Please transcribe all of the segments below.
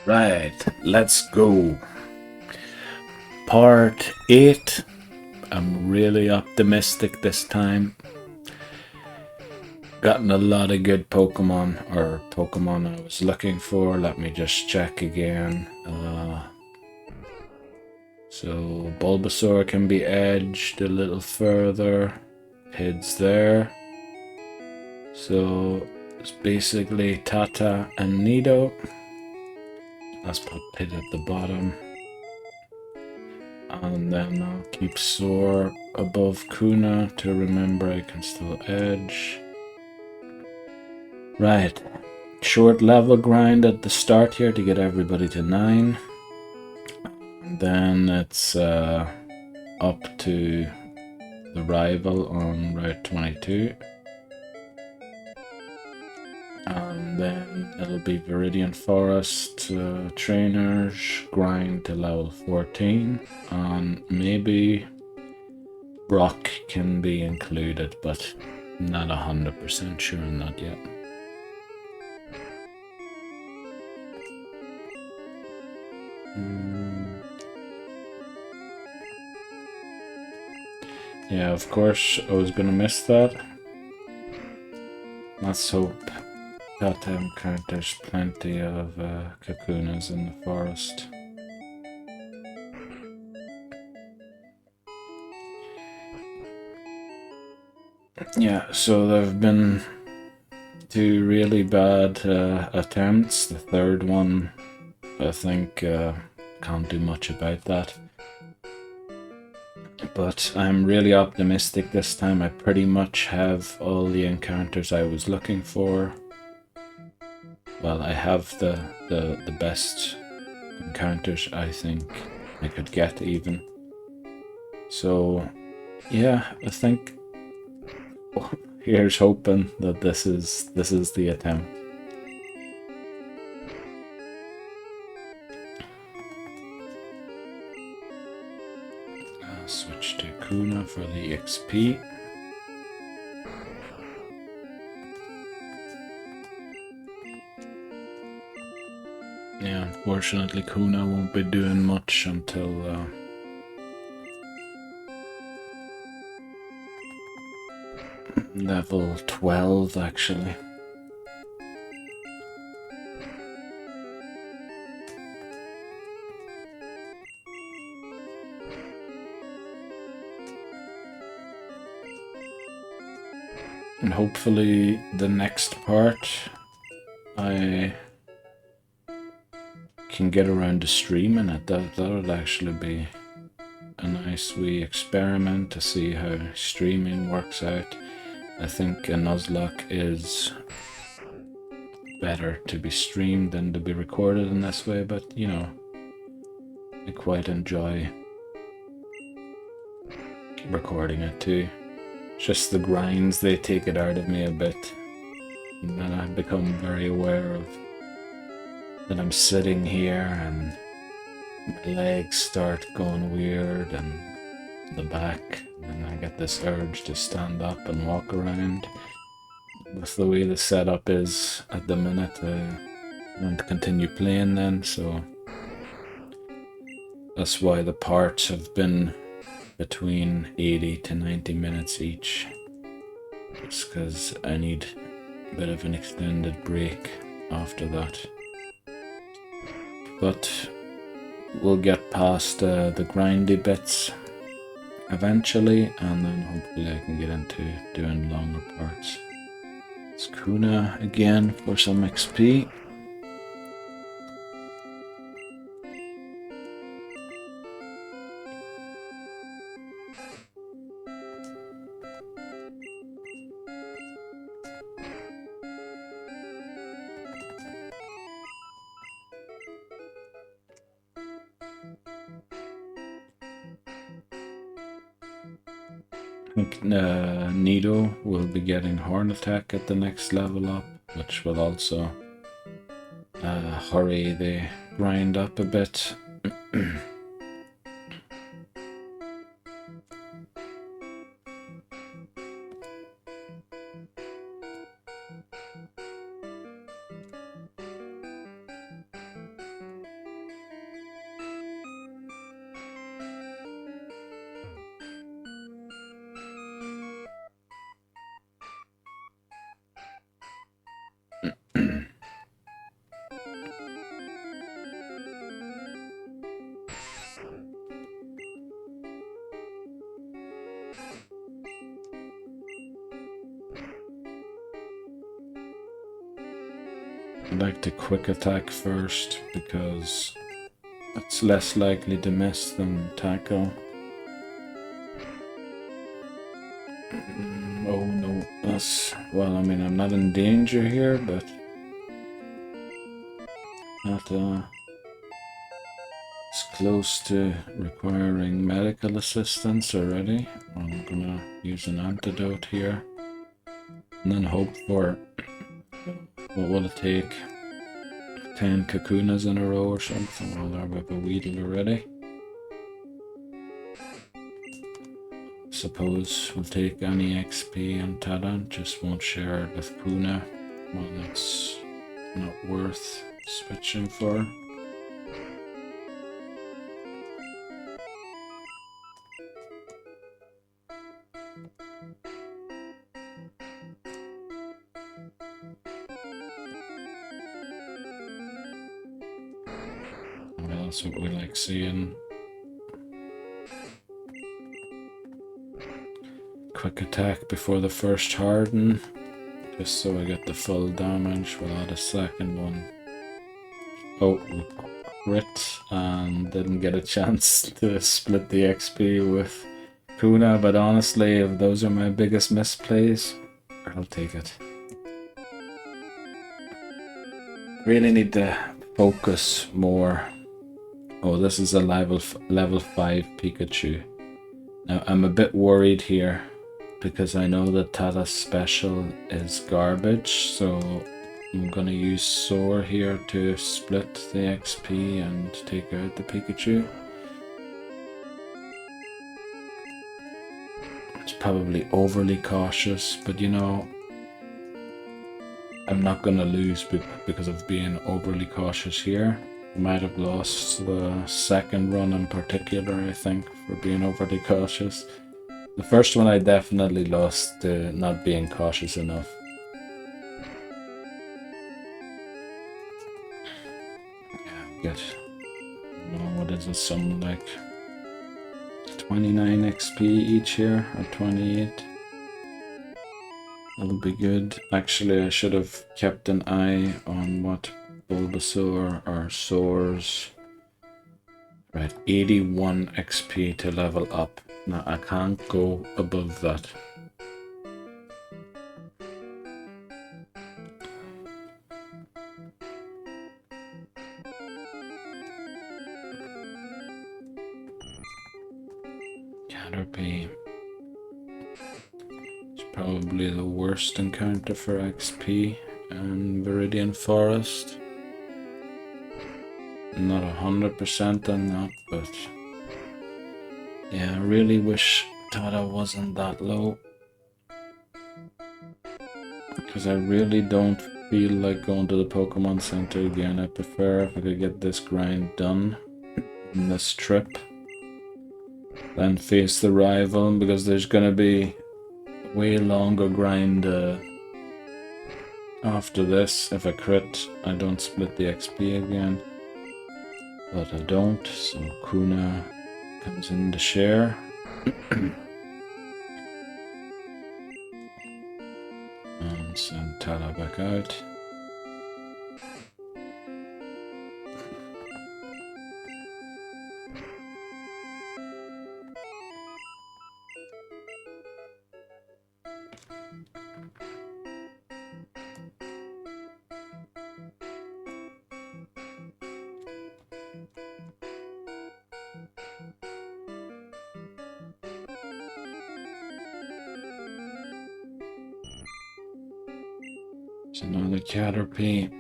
Right, let's go. Part 8. I'm really optimistic this time. Gotten a lot of good Pokemon, or Pokemon I was looking for. Let me just check again. So Bulbasaur can be edged a little further. Pid's there. So it's basically Tata and Nido. Let's put Pid at the bottom. And then I'll keep Soar above Kuna to remember I can still edge. Right. Short level grind at the start here to get everybody to 9. And then it's up to the rival on Route 22. And then it'll be Viridian Forest trainers grind to level 14. And maybe Brock can be included, but not 100% sure on that yet. Yeah, of course, I was gonna miss that. Let's hope that there's plenty of Kakunas in the forest. Yeah, so there have been 2 really bad attempts. The third one, I think, can't do much about that. But I'm really optimistic this time. I pretty much have all the encounters I was looking for. Well, I have the best encounters I think I could get even. So yeah, I think here's hoping that this is the attempt. Switch to Kuna for the XP. Yeah, unfortunately Kuna won't be doing much until level 12 actually. And hopefully the next part I can get around to streaming it. That would actually be a nice wee experiment to see how streaming works out. I think a Nuzlocke is better to be streamed than to be recorded in this way, but you know, I quite enjoy recording it too. Just the grinds, they take it out of me a bit. And then I become very aware of that I'm sitting here and my legs start going weird and the back, and I get this urge to stand up and walk around. With the way the setup is at the minute, I want to continue playing then, so that's why the parts have been between 80 to 90 minutes each. It's because I need a bit of an extended break after that. But we'll get past the grindy bits eventually, and then hopefully I can get into doing longer parts. It's Kuna again for some XP. I think Nido will be getting Horn Attack at the next level up, which will also hurry the grind up a bit. I'd like to quick attack first because it's less likely to miss than tackle. Oh no, that's... well, I mean, I'm not in danger here, but... not, it's close to requiring medical assistance already. I'm gonna use an antidote here. And then hope for... what will it take? 10 Kakunas in a row or something? Well, there we have a Weedle already. Suppose we'll take any XP on Tada, just won't share it with Puna when it's not worth switching for. Well, that's what we like seeing. Quick attack before the first harden, just so I get the full damage without a second one. Oh, crit, and didn't get a chance to split the XP with Puna, but honestly, if those are my biggest misplays, I'll take it. Really need to focus more. Oh, this is a level 5 Pikachu. Now, I'm a bit worried here, because I know that Tata's special is garbage, so I'm gonna use Soar here to split the XP and take out the Pikachu. It's probably overly cautious, but you know, I'm not gonna lose because of being overly cautious here. I might have lost the second run in particular, I think, for being overly cautious. The first one I definitely lost to not being cautious enough. Yeah, get... no, what is it, something like 29 XP each here, or 28. That'll be good. Actually, I should have kept an eye on what Bulbasaur or Soars. Right, 81 XP to level up. Now, I can't go above that. Caterpie. It's probably the worst encounter for XP in Viridian Forest. Not 100% on that, but yeah, I really wish Tada wasn't that low, because I really don't feel like going to the Pokemon Center again. I prefer if I could get this grind done in this trip, then face the rival, because there's gonna be a way longer grind after this. If I crit, I don't split the XP again. But I don't, so Kuna comes in to share. And send Tala back out. It's another Caterpie.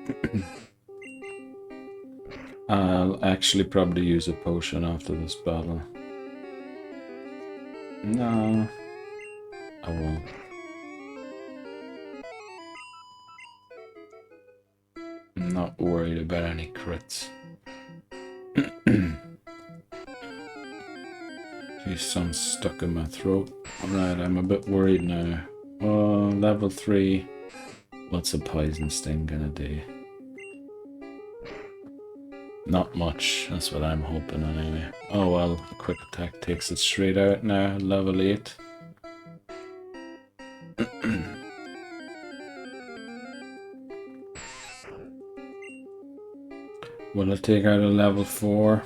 I'll actually probably use a potion after this battle. No, I won't. I'm not worried about any crits. Geez, something's stuck in my throat. Alright, I'm a bit worried now. Oh, level 3. What's a poison sting gonna do? Not much, that's what I'm hoping anyway. Oh well, a quick attack takes it straight out now, level 8. Will it take out a level 4?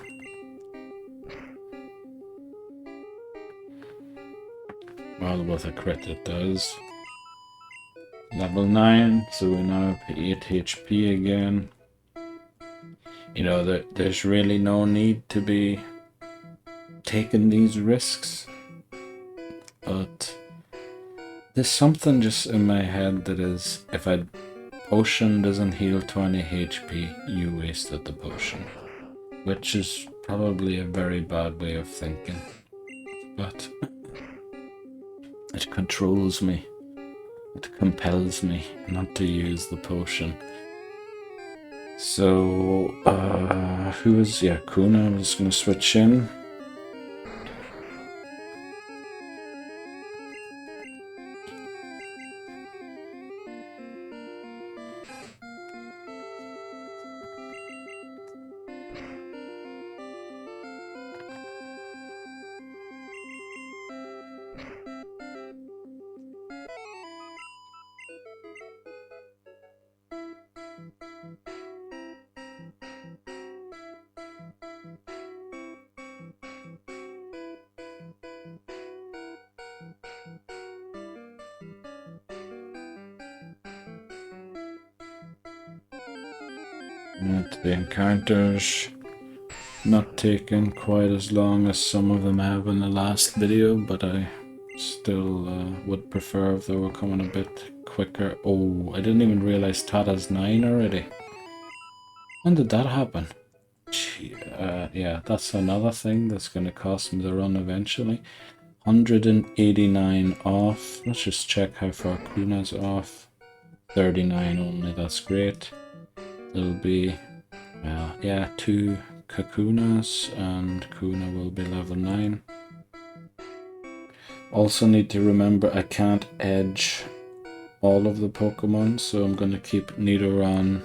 Well, with a crit it does. Level 9, so we now have 8 HP again. You know, there's really no need to be taking these risks. But there's something just in my head that is, if a potion doesn't heal 20 HP, you wasted the potion. Which is probably a very bad way of thinking. But it controls me. It compels me not to use the potion. So, who is, yeah, Kuna. I'm just going to switch in. The encounters not taking quite as long as some of them have in the last video, but I still would prefer if they were coming a bit quicker. Oh, I didn't even realize Tata's 9 already. When did that happen? Gee, yeah, that's another thing that's going to cost me the run eventually. 189 off. Let's just check how far Kuna's off. 39 only, that's great. It'll be, well, yeah, 2 Kakunas and Kuna will be level 9. Also need to remember I can't edge all of the Pokemon, so I'm going to keep Nidoran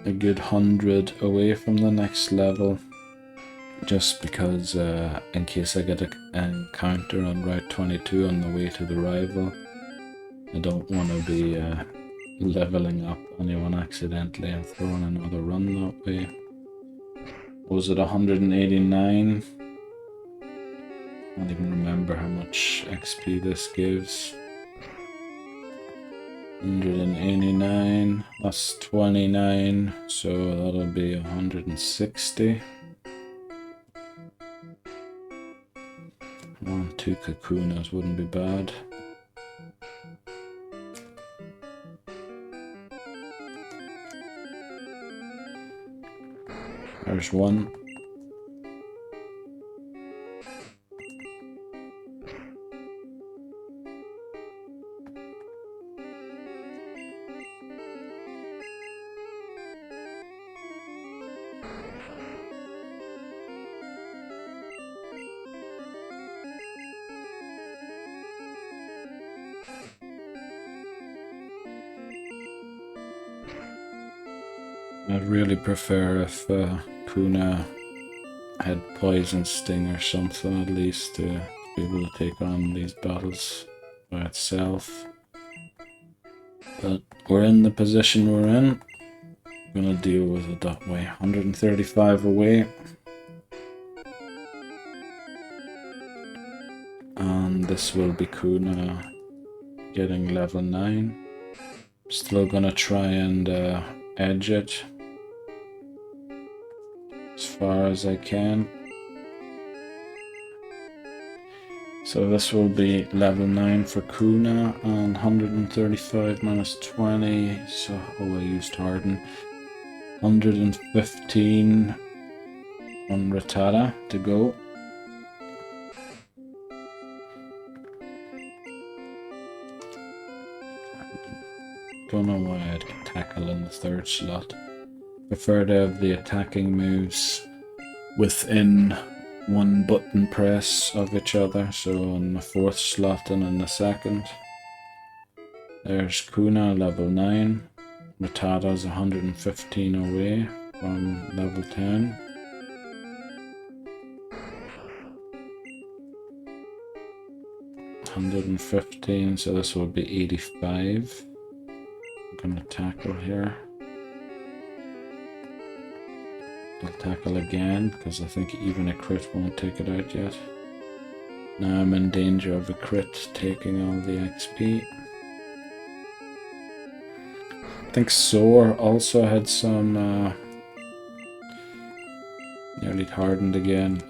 a good 100 away from the next level, just because in case I get an encounter on Route 22 on the way to the rival, I don't want to be leveling up anyone accidentally and throwing another run that way. Was it 189? I don't even remember how much XP this gives. 189, that's 29, so that'll be 160. 2 Kakunas wouldn't be bad. There's one. I'd really prefer if Kuna had Poison Sting or something, at least, to be able to take on these battles by itself. But we're in the position we're in. I'm gonna deal with it that way. 135 away. And this will be Kuna getting level 9. Still gonna try and edge it as far as I can. So this will be level 9 for Kuna and 135 minus 20, so I used Harden. 115 on Rattata to go. Don't know why I'd tackle in the 3rd slot. Prefer to have the attacking moves within one button press of each other, so in the 4th slot and in the 2nd. There's Kuna, level 9. Rattata's 115 away from level 10. $115, so this will be 85. I'm gonna tackle here. I'll tackle again, because I think even a crit won't take it out yet. Now I'm in danger of a crit taking all the XP. I think Soar also had some nearly hardened again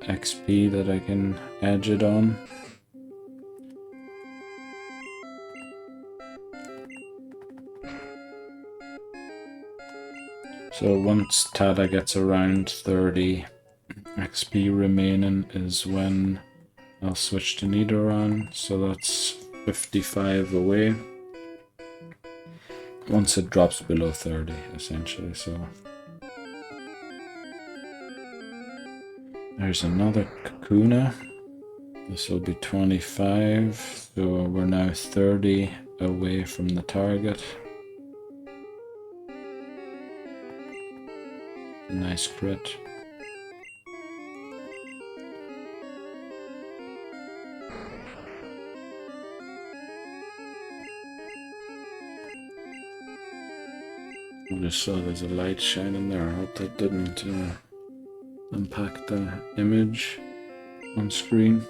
XP that I can edge it on. So once Tada gets around 30 XP remaining is when I'll switch to Nidoran, so that's 55 away. Once it drops below 30, essentially, so. There's another Kakuna. This will be 25, so we're now 30 away from the target. Nice crit. I just saw there's a light shining there. I hope that didn't impact the image on screen.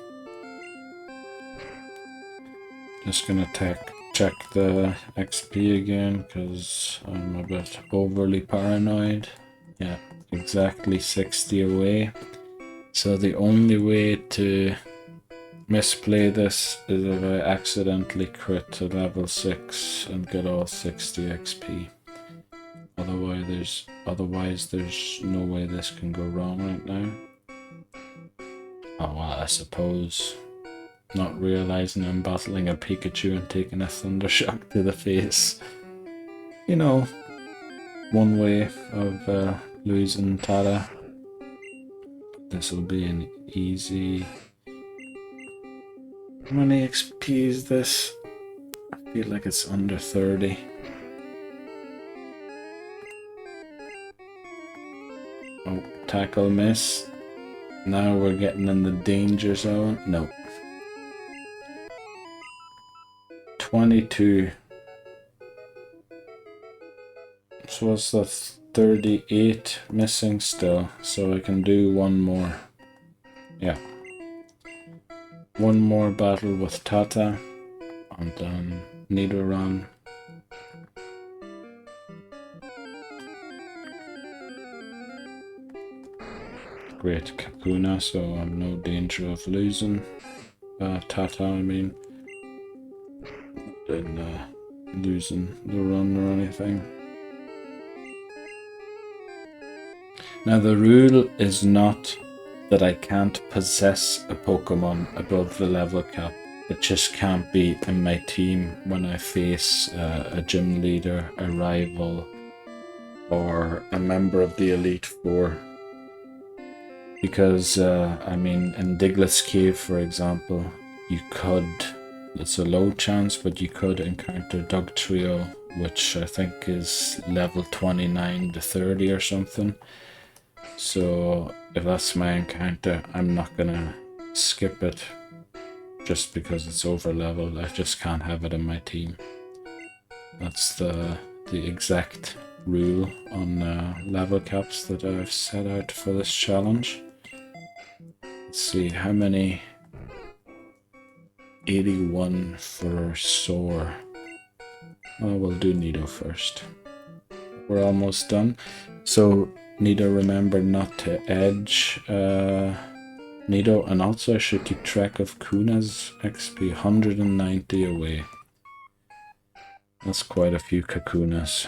Just gonna check the XP again because I'm a bit overly paranoid. Yeah, exactly 60 away. So the only way to misplay this is if I accidentally crit to level 6 and get all 60 XP. Otherwise there's no way this can go wrong right now. Oh well, I suppose not realizing I'm battling a Pikachu and taking a Thunder Shock to the face. You know, one way of losing Tada. This will be an easy... How many XP is this? I feel like it's under 30. Oh, tackle miss. Now we're getting in the danger zone. No. 22. So what's that? 38 missing still. So I can do one more. Yeah. One more battle with Tata. And then Nidoran. Great Kakuna, so I'm no danger of losing Tata, I mean. Then losing the run or anything. Now the rule is not that I can't possess a Pokemon above the level cap. It just can't be in my team when I face a gym leader, a rival, or a member of the Elite Four. Because, I mean, in Diglett's Cave, for example, you could, it's a low chance, but you could encounter Dugtrio, which I think is level 29 to 30 or something. So if that's my encounter, I'm not gonna skip it just because it's over leveled. I just can't have it in my team. That's the exact rule on level caps that I've set out for this challenge. Let's see, how many? 81 for Soar. Well, we'll do Nido first. We're almost done. So Nido, remember not to edge Nido, and also I should keep track of Kuna's XP. 190 away. That's quite a few Kakunas.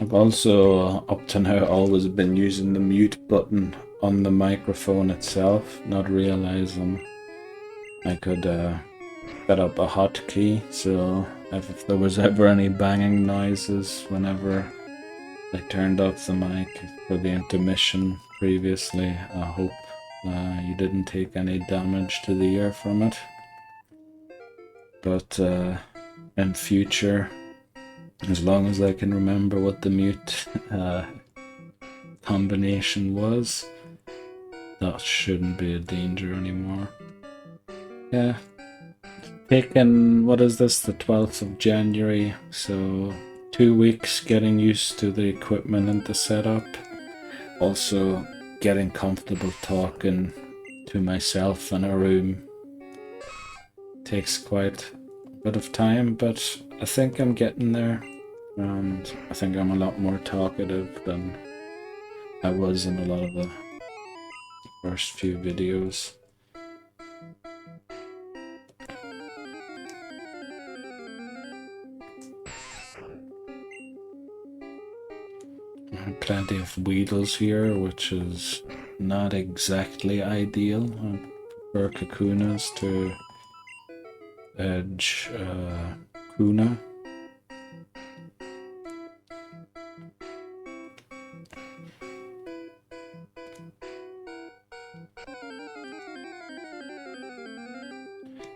I've also, up to now, always been using the mute button on the microphone itself, not realizing I could set up a hotkey, so if there was ever any banging noises whenever I turned off the mic for the intermission previously, I hope you didn't take any damage to the ear from it. But in future, As long as I can remember what the mute combination was, that shouldn't be a danger anymore. Yeah. Taken, what is this, the 12th of January, so 2 weeks getting used to the equipment and the setup. Also getting comfortable talking to myself in a room takes quite a bit of time, but I think I'm getting there, and I think I'm a lot more talkative than I was in a lot of the first few videos. Plenty of Weedles here, which is not exactly ideal. I prefer Kakunas to Edge Kuna.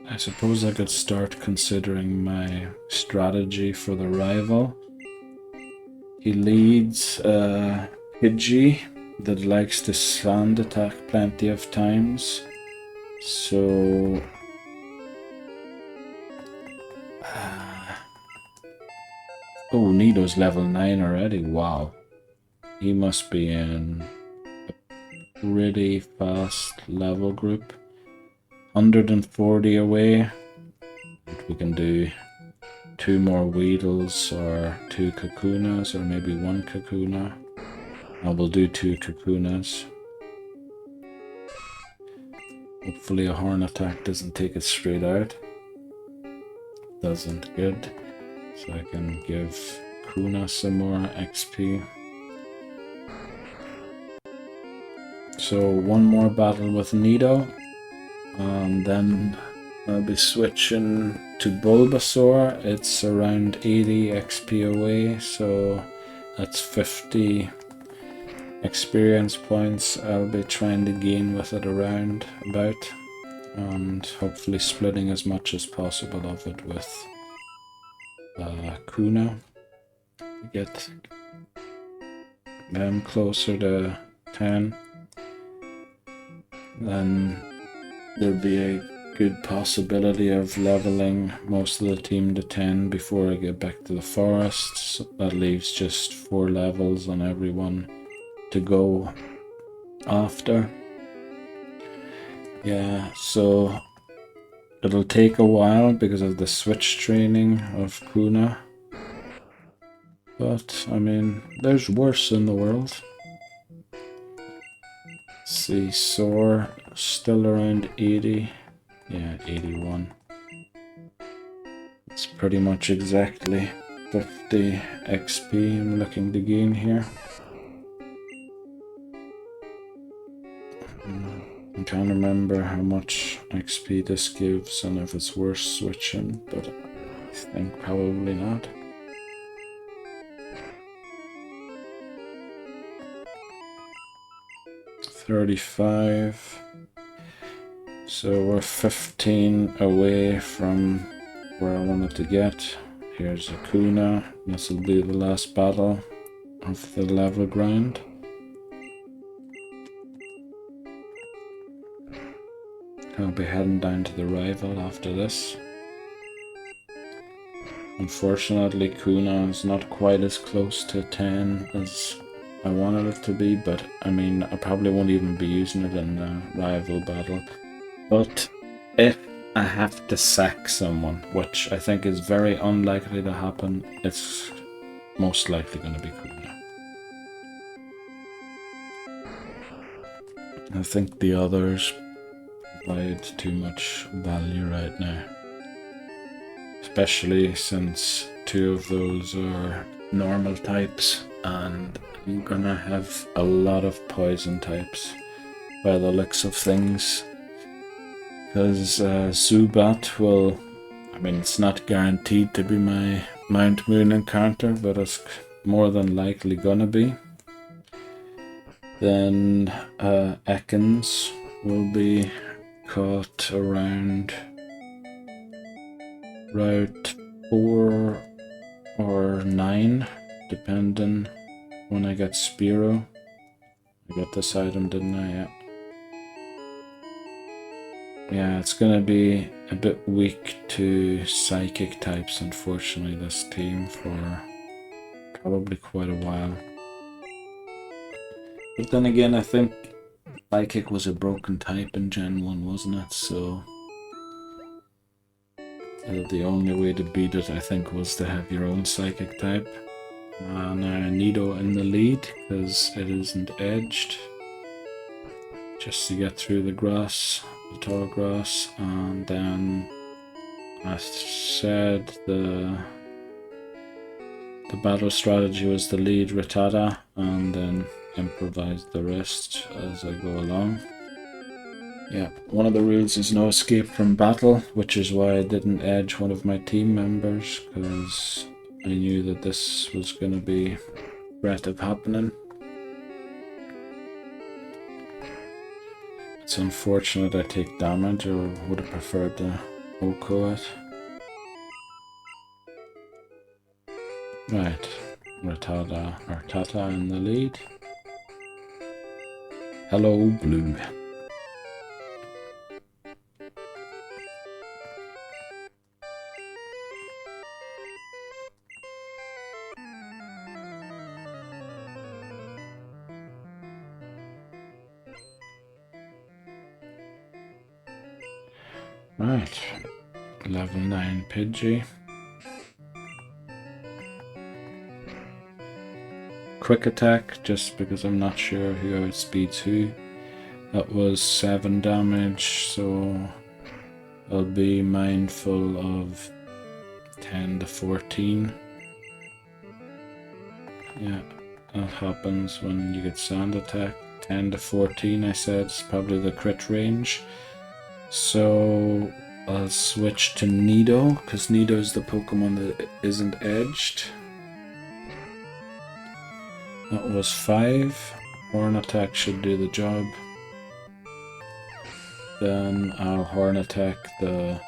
I suppose I could start considering my strategy for the rival. He leads Pidgey that likes to sand attack plenty of times. So oh, Nido's level 9 already. Wow. He must be in a pretty fast level group. 140 away. We can do 2 more Weedles or 2 Kakunas, or maybe 1 Kakuna. I will do 2 Kakunas. Hopefully a Horn attack doesn't take it straight out. Doesn't, good. So I can give Kuna some more XP. So 1 more battle with Nido, and then I'll be switching to Bulbasaur. It's around 80 XP away, so that's 50 experience points I'll be trying to gain with it around about, and hopefully splitting as much as possible of it with Kuna to get them closer to 10. Then there'll be a good possibility of leveling most of the team to 10 before I get back to the forest. So that leaves just 4 levels on everyone to go after. Yeah, so it'll take a while because of the switch training of Kuna. But, I mean, there's worse in the world. Let's see, Soar still around 80. Yeah, 81. It's pretty much exactly 50 XP I'm looking to gain here. I'm trying to remember how much XP this gives and if it's worth switching, but I think probably not. $35. So we're 15 away from where I wanted to get. Here's a Kuna. This will be the last battle of the level grind. I'll be heading down to the rival after this. Unfortunately, Kuna is not quite as close to 10 as I wanted it to be, but I mean, I probably won't even be using it in the rival battle. But if I have to sack someone, which I think is very unlikely to happen, it's most likely going to be Kuna. I think the others provide too much value right now. Especially since 2 of those are normal types, and I'm gonna have a lot of poison types by the looks of things. Because Zubat will, I mean, it's not guaranteed to be my Mount Moon encounter, but it's more than likely gonna be. Then Ekans will be caught around Route 4 or 9, depending when I get Spearow. I got this item, didn't I? Yeah. Yeah, it's gonna be a bit weak to psychic types, unfortunately, this team, for probably quite a while. But then again, I think psychic was a broken type in Gen 1, wasn't it? So the only way to beat it, I think, was to have your own psychic type. Now Nido in the lead, because it isn't edged. Just to get through the grass, the tall grass, and then I said the battle strategy was to lead Rattata and then improvise the rest as I go along. Yeah, one of the rules is no escape from battle, which is why I didn't edge one of my team members, because I knew that this was going to be threat of happening. It's unfortunate I take damage, or would have preferred to OHKO it. Right, Rattata in the lead. Hello, Blue. Right, level 9 Pidgey. Quick attack, just because I'm not sure who outspeeds who. That was 7 damage, so I'll be mindful of 10 to 14. Yeah, that happens when you get sand attack. 10 to 14, I said, is probably the crit range. So I'll switch to Nido, because Nido is the Pokemon that isn't edged. That was 5. Horn attack should do the job. Then I'll horn attack the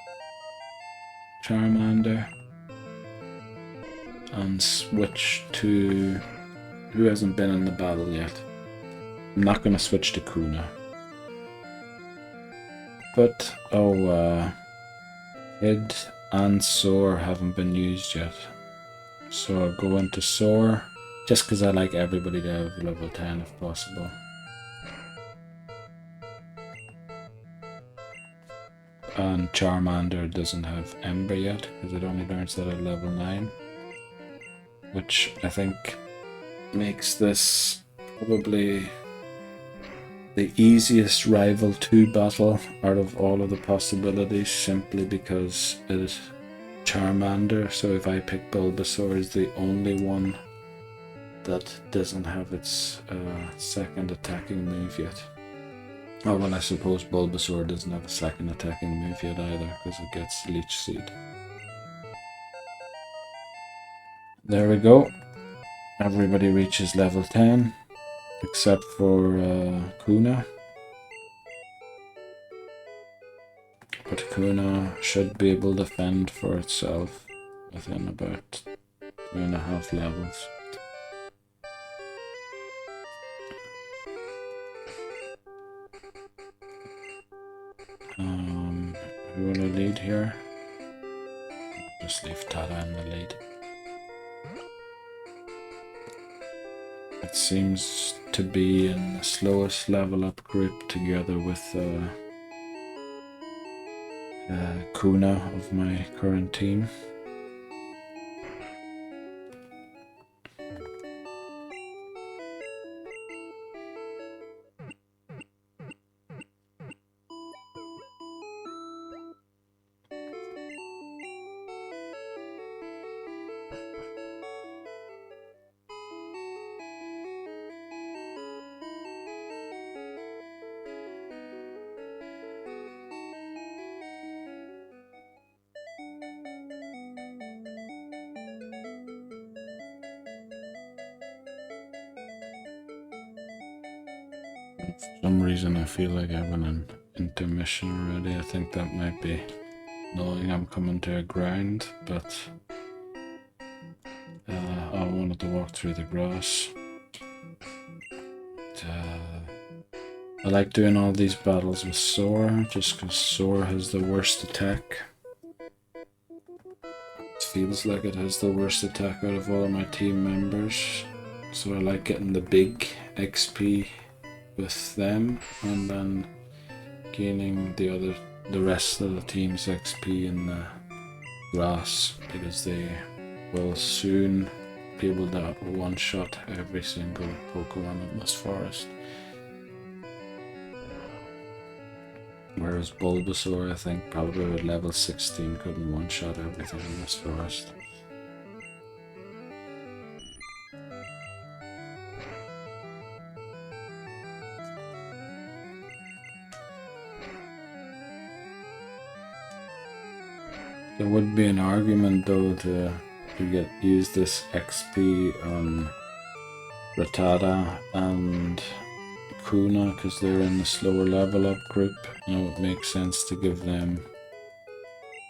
Charmander and switch to who hasn't been in the battle yet. I'm not going to switch to Kuna. But, Id and Soar haven't been used yet. So I'll go into Soar, just because I like everybody to have level 10 if possible. And Charmander doesn't have Ember yet, because it only learns that at level 9. Which I think makes this probably the easiest Rival 2 battle out of all of the possibilities, simply because it is Charmander, so if I pick Bulbasaur, is the only one that doesn't have its second attacking move yet. Oh, well, I suppose Bulbasaur doesn't have a second attacking move yet either, because it gets Leech Seed. There we go. Everybody reaches level 10. Except for Kuna. But Kuna should be able to fend for itself within about 3.5 levels. Who will I lead here? Just leave Tata in the lead. It seems to be in the slowest level up group, together with Kuna of my current team. For some reason I feel like having an intermission already. I think that might be knowing I'm coming to a ground, but I wanted to walk through the grass. I like doing all these battles with Sora, just because Sora has the worst attack. It feels like it has the worst attack out of all of my team members. So I like getting the big XP with them, and then gaining the rest of the team's XP in the grass, because they will soon be able to one-shot every single Pokemon in this forest. Whereas Bulbasaur, I think, probably at level 16 couldn't one-shot everything in this forest. There would be an argument though to use this XP on Rattata and Kuna, because they're in the slower level up group. You know, it makes sense to give them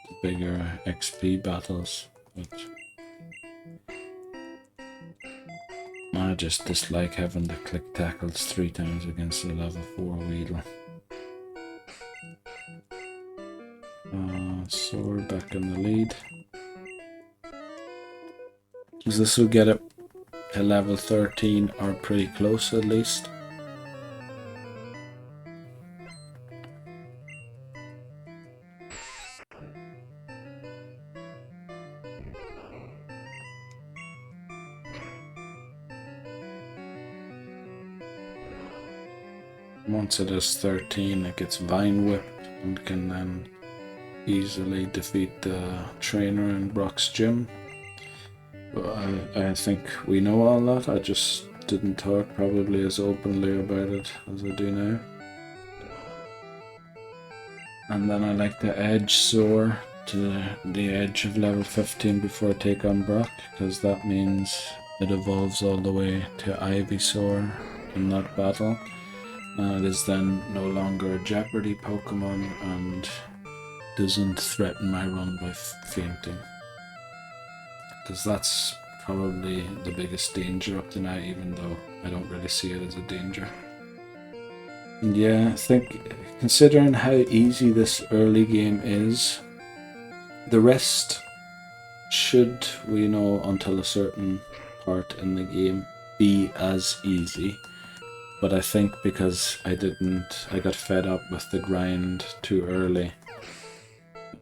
the bigger XP battles, but I just dislike having to click tackles 3 times against a level 4 Weedle. So we're back in the lead. So this will get it to level 13 or pretty close at least. Once it is 13, it gets Vine Whipped and can then easily defeat the trainer in Brock's gym. But I think we know all that, I just didn't talk probably as openly about it as I do now. And then I like to edge Soar to the edge of level 15 before I take on Brock, because that means it evolves all the way to Ivysaur in that battle. It is then no longer a Jeopardy Pokémon and doesn't threaten my run by fainting. Because that's probably the biggest danger up to now, even though I don't really see it as a danger. And yeah, I think considering how easy this early game is, the rest should, we know, until a certain part in the game, be as easy. But I think because I got fed up with the grind too early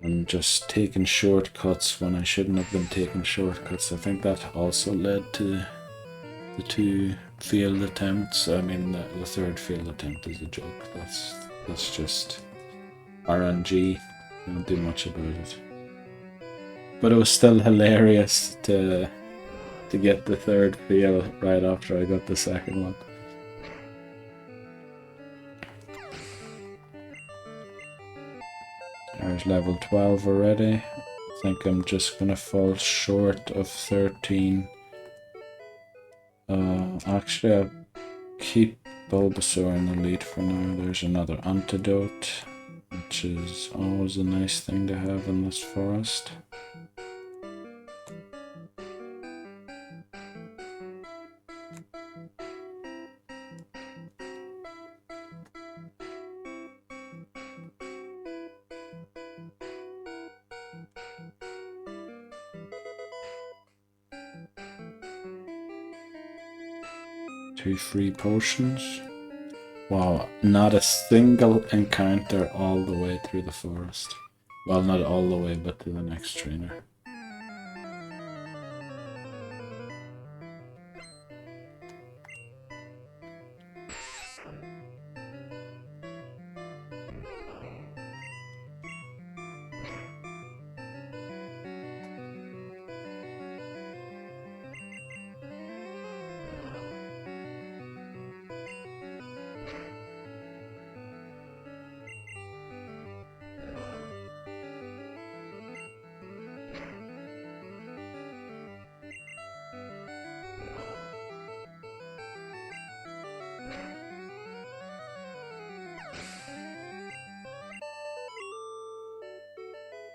and just taking shortcuts when I shouldn't have been taking shortcuts. I think that also led to the 2 failed attempts. I mean, the 3rd failed attempt is a joke. That's just RNG. I don't do much about it. But it was still hilarious to get the 3rd fail right after I got the 2nd one. There's level 12 already. I think I'm just gonna fall short of 13. Actually, I'll keep Bulbasaur in the lead for now. There's another antidote, which is always a nice thing to have in this forest. Two free potions. Wow, not a single encounter all the way through the forest. Well, not all the way, but to the next trainer.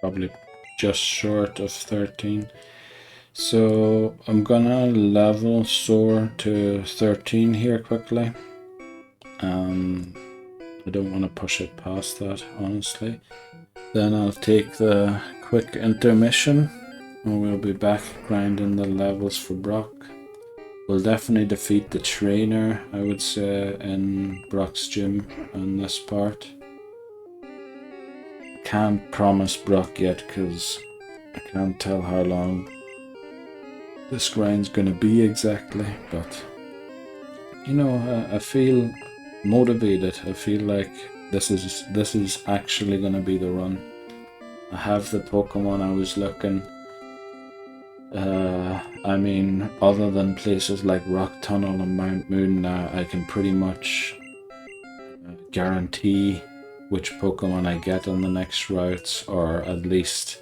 Probably just short of 13. So I'm gonna level soar to 13 here quickly. I don't want to push it past that, honestly. Then I'll take the quick intermission and we'll be back grinding the levels for Brock. We'll definitely defeat the trainer, I would say, in Brock's gym on this part. Can't promise Brock yet because I can't tell how long this grind's gonna be exactly, but you know, I feel motivated. I feel like this is actually gonna be the run. I have the Pokemon I was looking. I mean, other than places like Rock Tunnel and Mount Moon, now I can pretty much guarantee which Pokemon I get on the next routes, or at least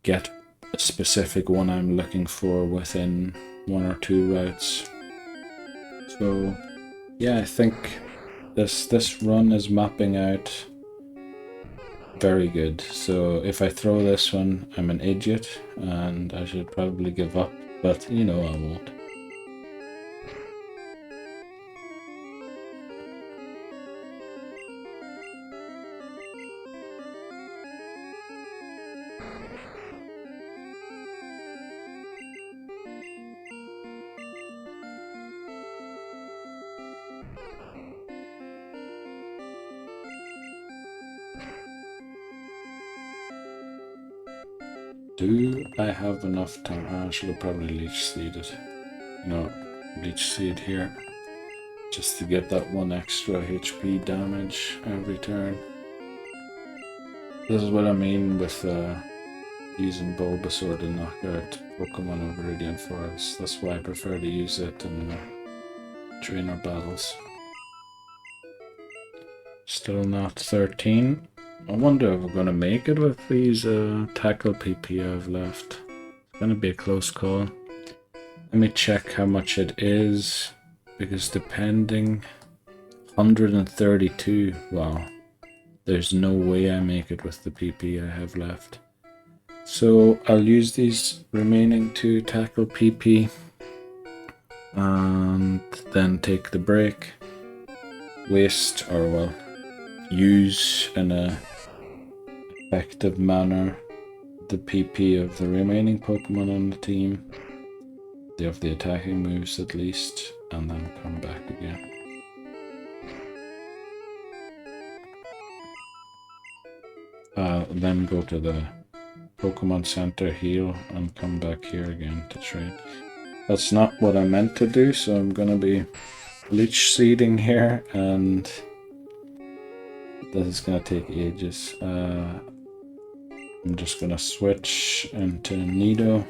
get a specific one I'm looking for within 1 or 2 routes. So yeah, I think this run is mapping out very good. So if I throw this one, I'm an idiot and I should probably give up, but you know I won't. Do I have enough time? I should have probably leech seeded. No, leech seed here. Just to get that 1 extra HP damage every turn. This is what I mean with using Bulbasaur to knock out Pokemon of Viridian Forest. That's why I prefer to use it in trainer battles. Still not 13. I wonder if we're going to make it with these tackle PP I've left. It's going to be a close call. Let me check how much it is, because depending, 132. Wow, there's no way I make it with the PP I have left. So I'll use these remaining 2 tackle PP and then take the break. Waste, or well, use in a effective manner the PP of the remaining Pokemon on the team. They have the attacking moves at least, and then come back again. Then go to the Pokemon Center, heal, and come back here again to train. That's not what I meant to do, so I'm gonna be leech seeding here, and this is gonna take ages. I'm just gonna switch into Nido.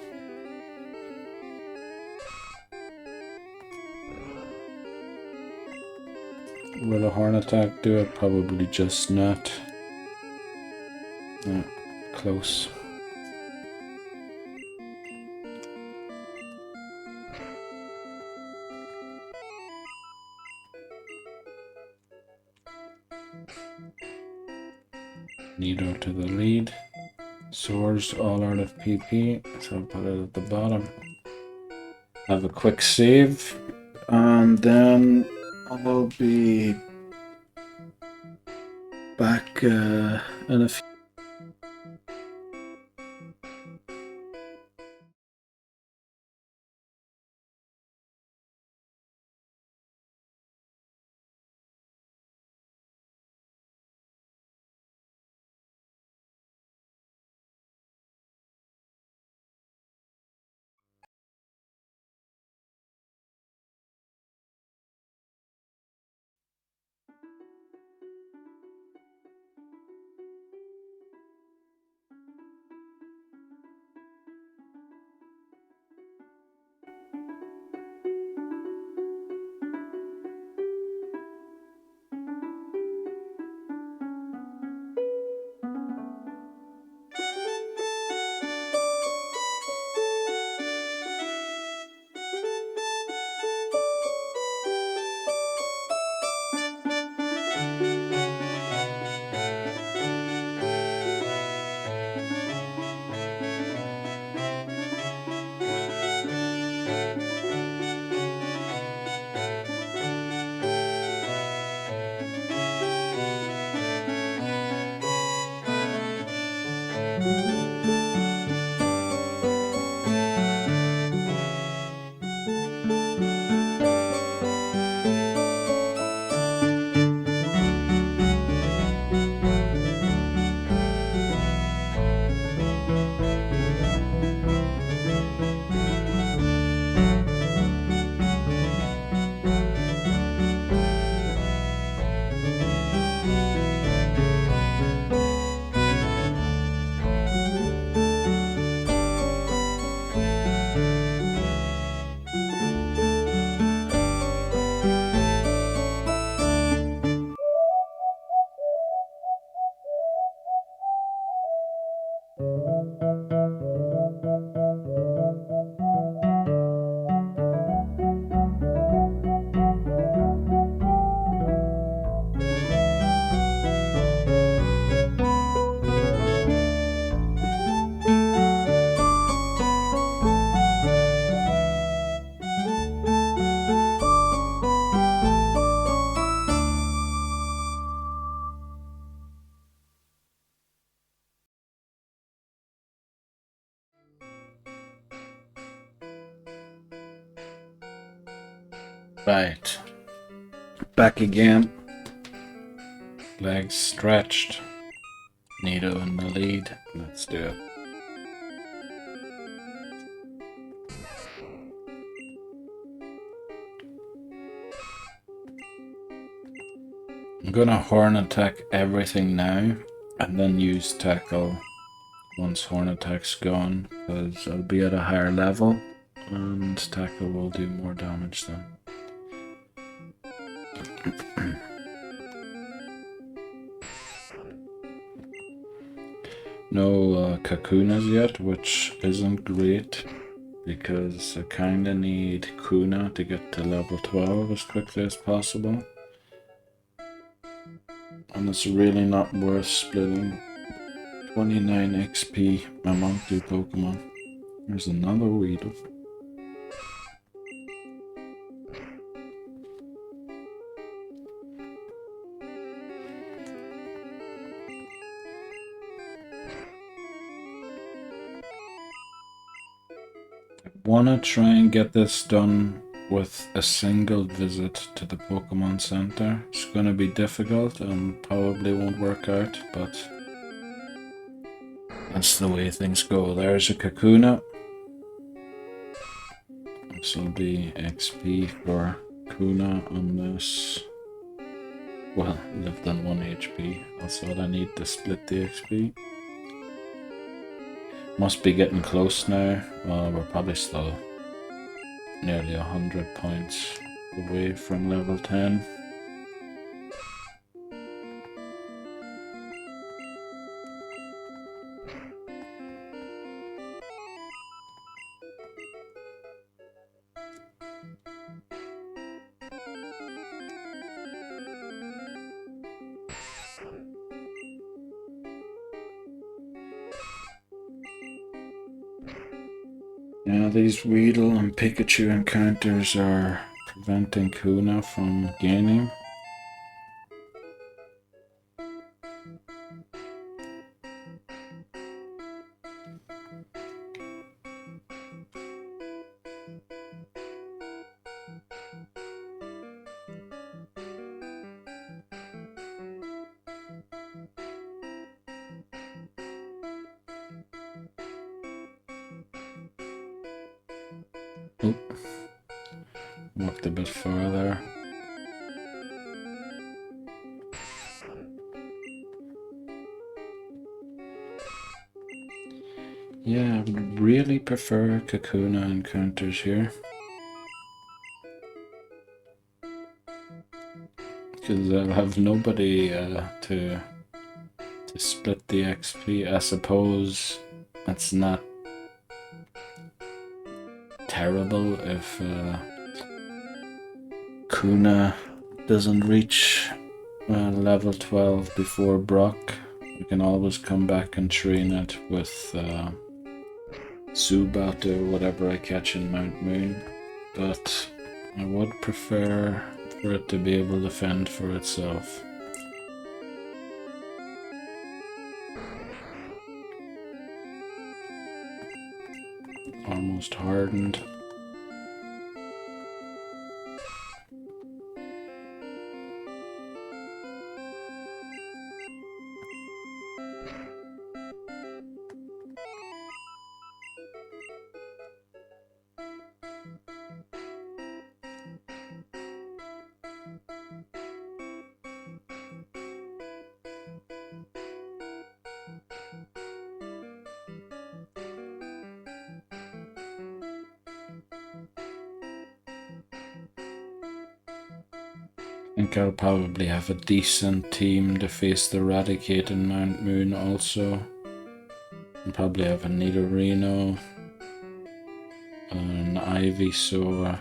Will a Horn attack do it? Probably just not. Close. Nido to the lead. Soars all out of PP, so I'll put it at the bottom. Have a quick save, and then I'll be back in a few. Right. Back again. Legs stretched. Nido in the lead. Let's do it. I'm gonna horn attack everything now and then use tackle once horn attack's gone, because I'll be at a higher level and tackle will do more damage then. No Kakunas yet, which isn't great because I kinda need Kuna to get to level 12 as quickly as possible. And it's really not worth splitting 29 XP among two Pokemon. There's another Weedle. I wanna try and get this done with a single visit to the Pokemon Center. It's gonna be difficult and probably won't work out, but that's the way things go. There's a Kakuna. This will be XP for Kuna on this. Well, lived on 1 HP. That's all I need to split the XP. Must be getting close now. Well, we're probably still nearly 100 points away from level 10. Yeah, these Weedle and Pikachu encounters are preventing Kuna from gaining. Oh, walked a bit further. Yeah, I would really prefer Kakuna encounters here. Because I'll have nobody to split the XP. I suppose it's not terrible if Kuna doesn't reach level 12 before Brock. We can always come back and train it with Zubat or whatever I catch in Mount Moon, but I would prefer for it to be able to fend for itself. Almost hardened. I think I'll probably have a decent team to face the Raticate in Mount Moon also. I'll probably have a Nidorino, an Ivysaur.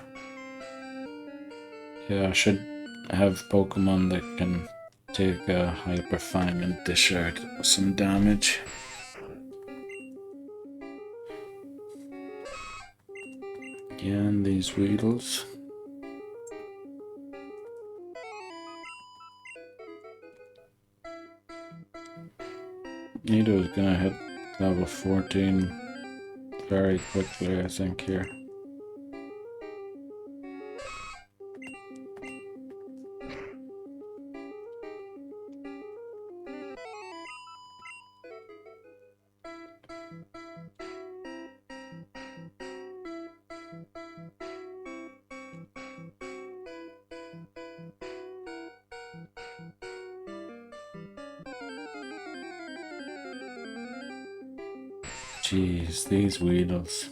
Yeah, I should have Pokemon that can take a Hyper Fang and dish out some damage. Again, these Weedles. Nido is gonna hit level 14 very quickly, I think, here. Jeez, these Weedles.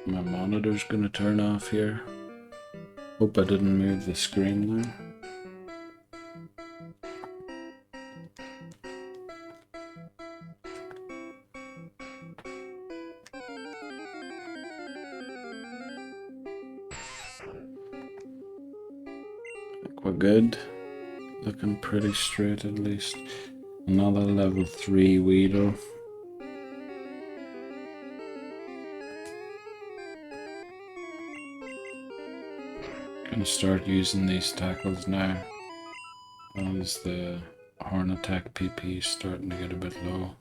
My monitor's gonna turn off here. Hope I didn't move the screen there. I think we're good. Looking pretty straight at least. Another level 3 Weedle. Gonna start using these tackles now as the horn attack PP is starting to get a bit low.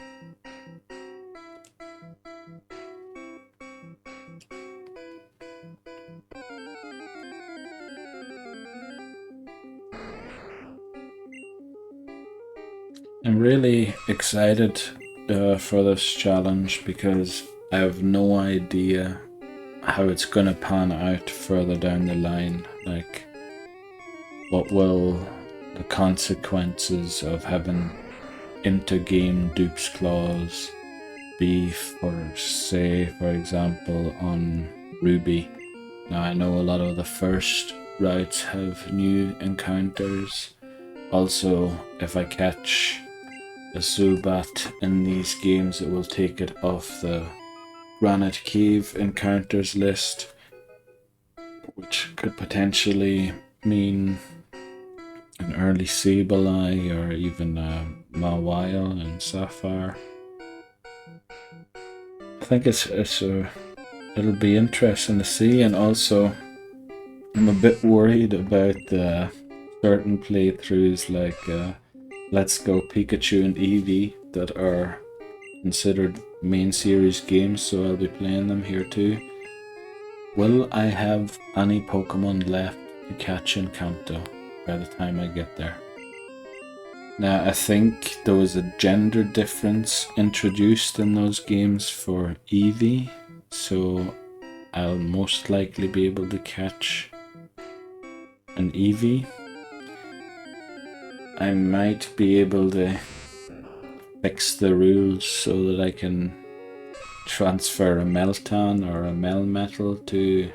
I'm really excited for this challenge because I have no idea how it's gonna pan out further down the line. Like, what will the consequences of having inter-game dupes clause be for, say, for example, on Ruby. Now I know a lot of the first routes have new encounters. Also, if I catch a Zubat in these games, it will take it off the Granite Cave encounters list, which could potentially mean an early Sableye or even a Mawile and Sapphire. I think it'll be interesting to see, and also I'm a bit worried about certain playthroughs like Let's Go Pikachu and Eevee that are considered main series games, so I'll be playing them here too. Will I have any Pokemon left to catch in Kanto by the time I get there? Now, I think there was a gender difference introduced in those games for Eevee, so I'll most likely be able to catch an Eevee. I might be able to fix the rules so that I can transfer a Meltan or a Melmetal to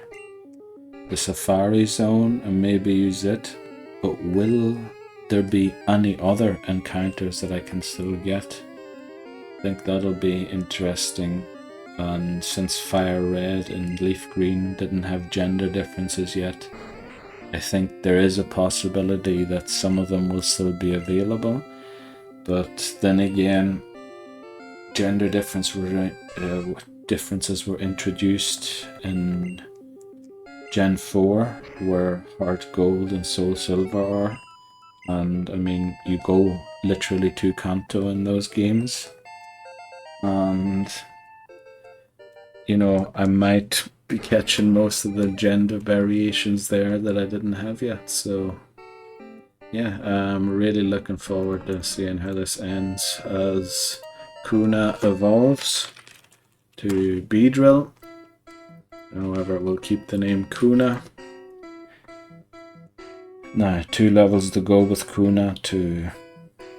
the Safari Zone and maybe use it, but will there be any other encounters that I can still get? I think that'll be interesting, and since Fire Red and Leaf Green didn't have gender differences yet, I think there is a possibility that some of them will still be available. But then again, gender differences were introduced in Gen 4, where Heart Gold and Soul Silver are. And I mean, you go literally to Kanto in those games. And, you know, I might be catching most of the gender variations there that I didn't have yet. So yeah, I'm really looking forward to seeing how this ends as Kuna evolves to Beedrill. However, we'll keep the name Kuna. Now, 2 levels to go with Kuna to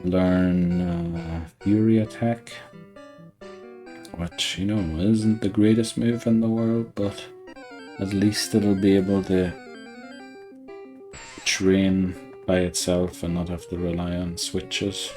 learn Fury Attack, which, you know, isn't the greatest move in the world, but at least it'll be able to train by itself and not have to rely on switches.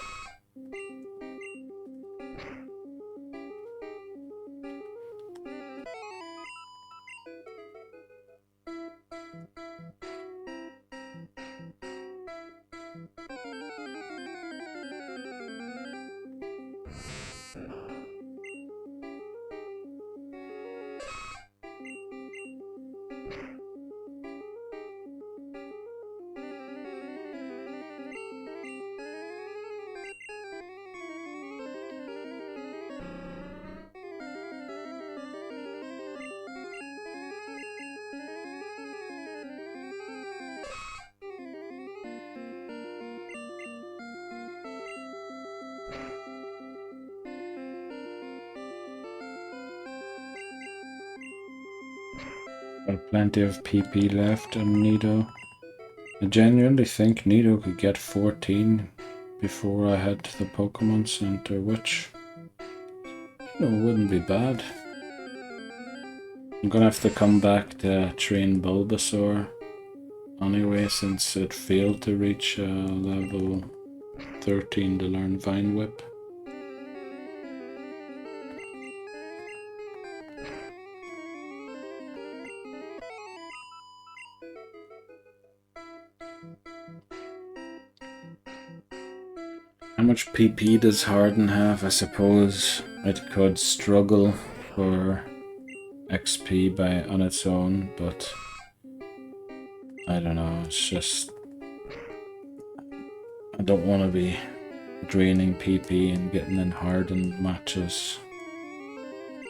Got plenty of PP left on Nido. I genuinely think Nido could get 14 before I head to the Pokemon Center, which wouldn't be bad. I'm gonna have to come back to train Bulbasaur anyway, since it failed to reach level 13 to learn Vine Whip. How much PP does Harden have? I suppose it could struggle for XP on its own, but I don't know, it's just I don't want to be draining PP and getting in hardened matches,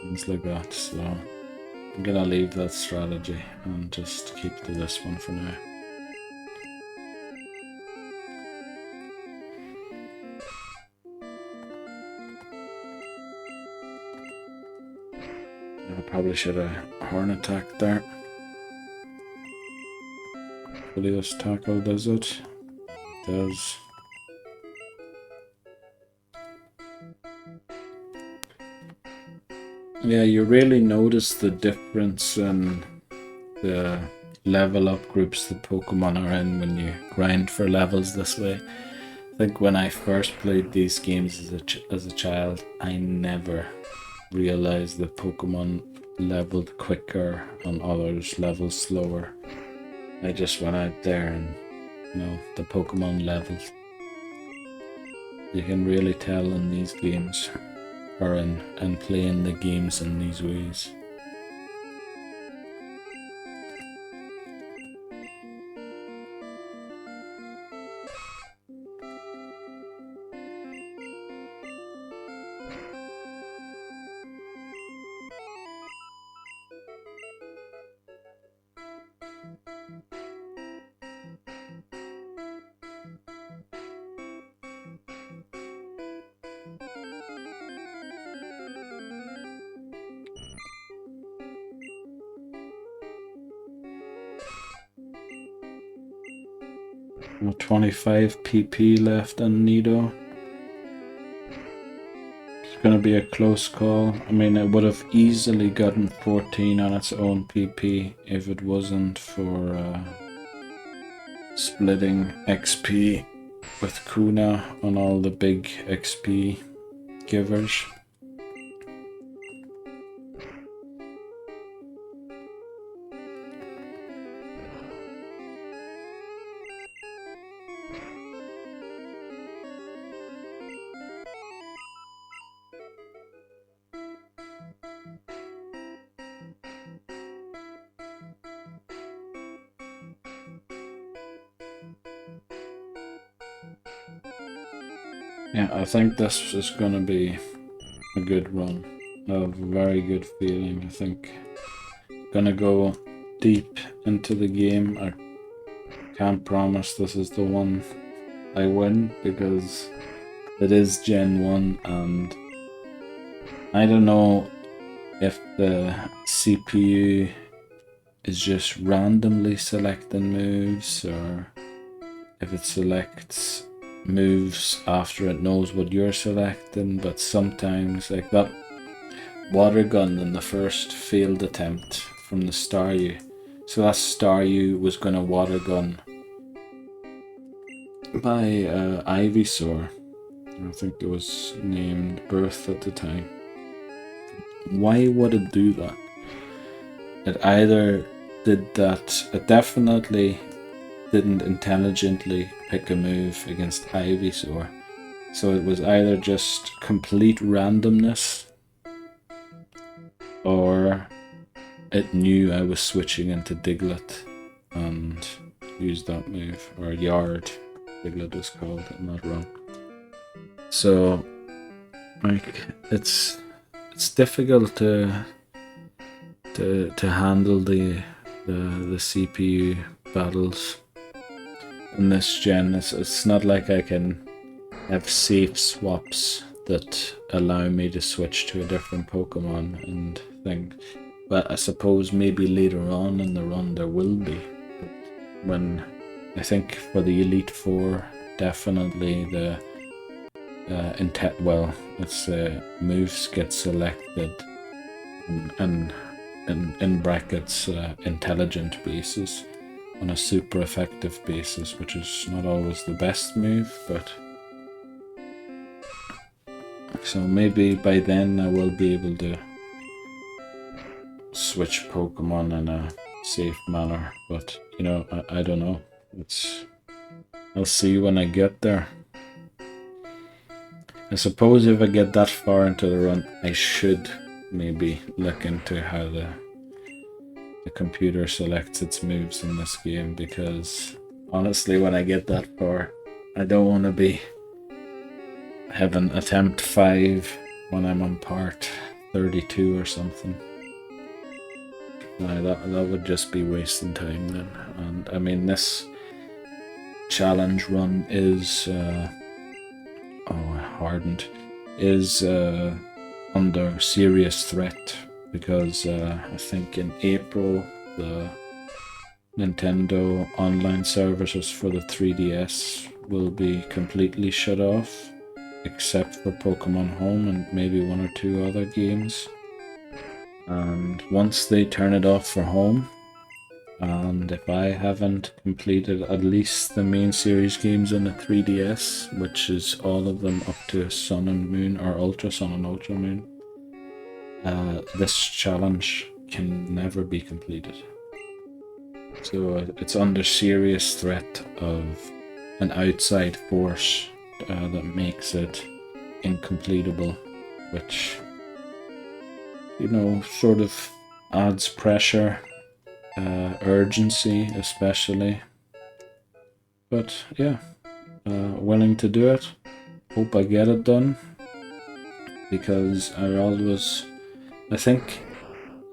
things like that, so I'm gonna leave that strategy and just keep to this one for now. I probably should have horn attacked there. Hopefully this tackle does it. It does. Yeah, you really notice the difference in the level up groups the Pokemon are in when you grind for levels this way. I think when I first played these games as a child, I never realized that Pokemon leveled quicker and others leveled slower. I just went out there and, the Pokemon levels. You can really tell in these games, or in playing the games in these ways. Well, 25 PP left on Nido. It's going to be a close call. I mean, it would have easily gotten 14 on its own PP if it wasn't for splitting XP with Kuna on all the big XP givers. Yeah, I think this is going to be a good run. I have a very good feeling. I think gonna go deep into the game. I can't promise this is the one I win because it is Gen 1 and I don't know if the CPU is just randomly selecting moves or if it selects moves after it knows what you're selecting, but sometimes, like that water gun in the first failed attempt from the Staryu. So that Staryu was gonna water gun by Ivysaur. I think it was named Birth at the time. Why would it do that? It either did that, it definitely didn't intelligently pick a move against Ivysaur. So it was either just complete randomness or it knew I was switching into Diglett and used that move, or Yard, Diglett is called, I'm not wrong. So, like, it's difficult to handle the CPU battles in this gen. It's not like I can have safe swaps that allow me to switch to a different Pokemon and things. But I suppose maybe later on in the run there will be. But when I think for the Elite Four, definitely the moves get selected and in brackets intelligent basis on a super effective basis, which is not always the best move, but so maybe by then I will be able to switch Pokemon in a safe manner, but you know, I don't know. I'll see when I get there. I suppose if I get that far into the run, I should maybe look into how the computer selects its moves in this game, because honestly, when I get that far, I don't want to be having attempt 5 when I'm on part 32 or something. That would just be wasting time then. And I mean, this challenge run is hardened is under serious threat, because I think in April the Nintendo online services for the 3DS will be completely shut off, except for Pokémon Home and maybe 1 or 2 other games. And once they turn it off for Home, and if I haven't completed at least the main series games on the 3DS, which is all of them up to Sun and Moon, or Ultra Sun and Ultra Moon, this challenge can never be completed. So it's under serious threat of an outside force that makes it incompletable, which, you know, sort of adds pressure, urgency especially. But yeah, willing to do it. Hope I get it done, because I think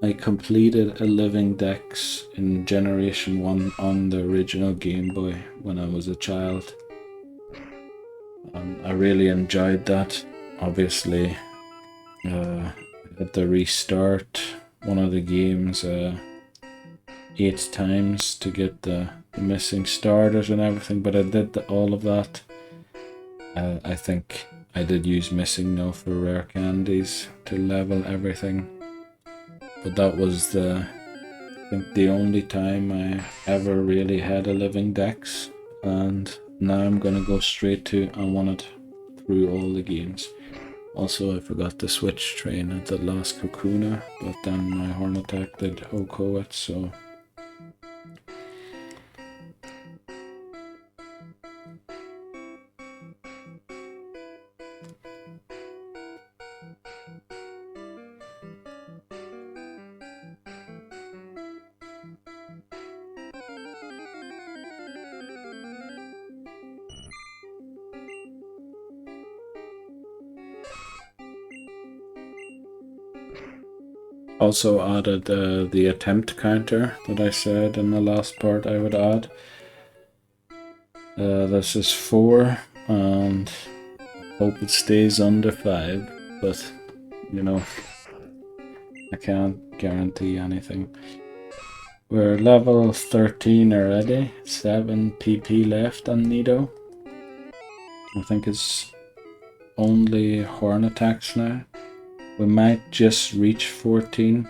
I completed a Living Dex in Generation 1 on the original Game Boy when I was a child. I really enjoyed that. Obviously, I had to restart one of the games 8 times to get the missing starters and everything, but I did all of that. I think I did use Missing No for rare candies to level everything, but that was I think the only time I ever really had a Living Dex, and now I'm gonna go straight to I want it through all the games. Also, I forgot to switch train at the last Kakuna, but then my Horn Attack did Oko it, so also added the attempt counter that I said in the last part I would add. This is 4, and hope it stays under 5, but you know, I can't guarantee anything. We're level 13 already, 7 PP left on Nido. I think it's only Horn Attacks now. We might just reach 14,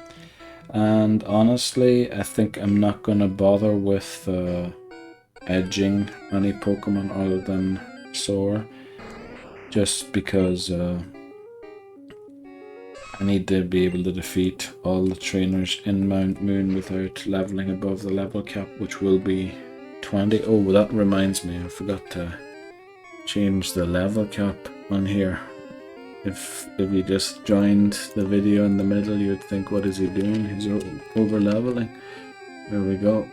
and honestly, I think I'm not gonna bother with edging any Pokemon other than Soar, just because I need to be able to defeat all the trainers in Mount Moon without leveling above the level cap, which will be 20. Oh, that reminds me, I forgot to change the level cap on here. If you just joined the video in the middle, you'd think, what is he doing? He's over leveling. There we go.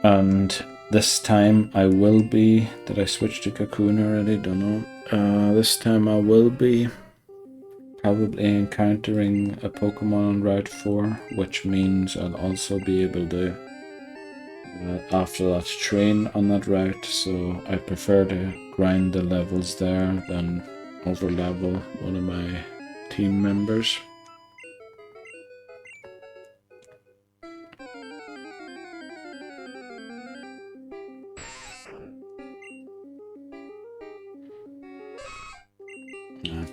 And this time I will be, did I switch to Kakuna already? Don't know. This time I will be probably encountering a Pokemon on Route 4, which means I'll also be able to after that train on that route, so I prefer to grind the levels there than over level one of my team members.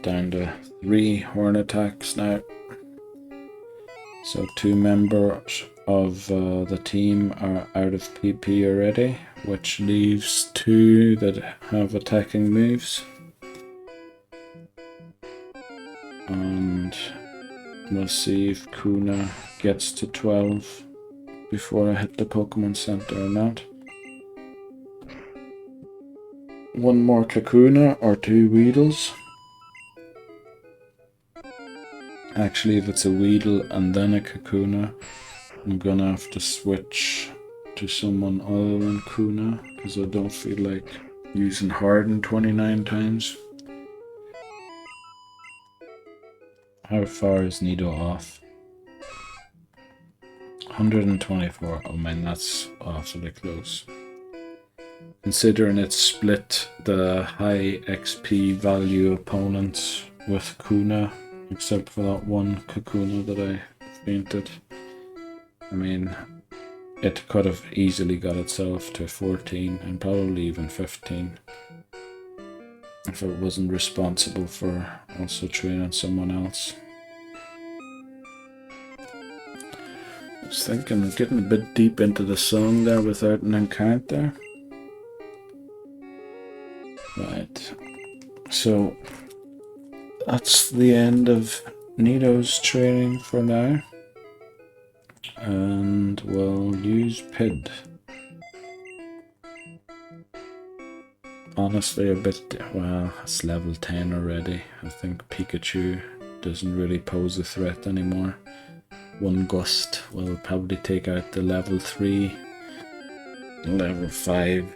Down to 3 horn attacks now. So 2 members of the team are out of PP already, which leaves 2 that have attacking moves. And we'll see if Kuna gets to 12 before I hit the Pokemon Center or not. 1 more Kakuna or 2 Weedles. Actually, if it's a Weedle and then a Kakuna, I'm gonna have to switch to someone other than Kuna, because I don't feel like using Harden 29 times. How far is Nido off? 124. Oh man, that's awfully close. Considering it split the high XP value opponents with Kuna, except for that 1 Kakuna that I fainted. I mean, it could have easily got itself to 14 and probably even 15 if it wasn't responsible for also training someone else. I was thinking of getting a bit deep into the song there without an encounter. Right, so that's the end of Nido's training for now. And we'll use PID. Honestly, a bit, well, it's level 10 already. I think Pikachu doesn't really pose a threat anymore. 1 Gust will probably take out the level 3. Level 5,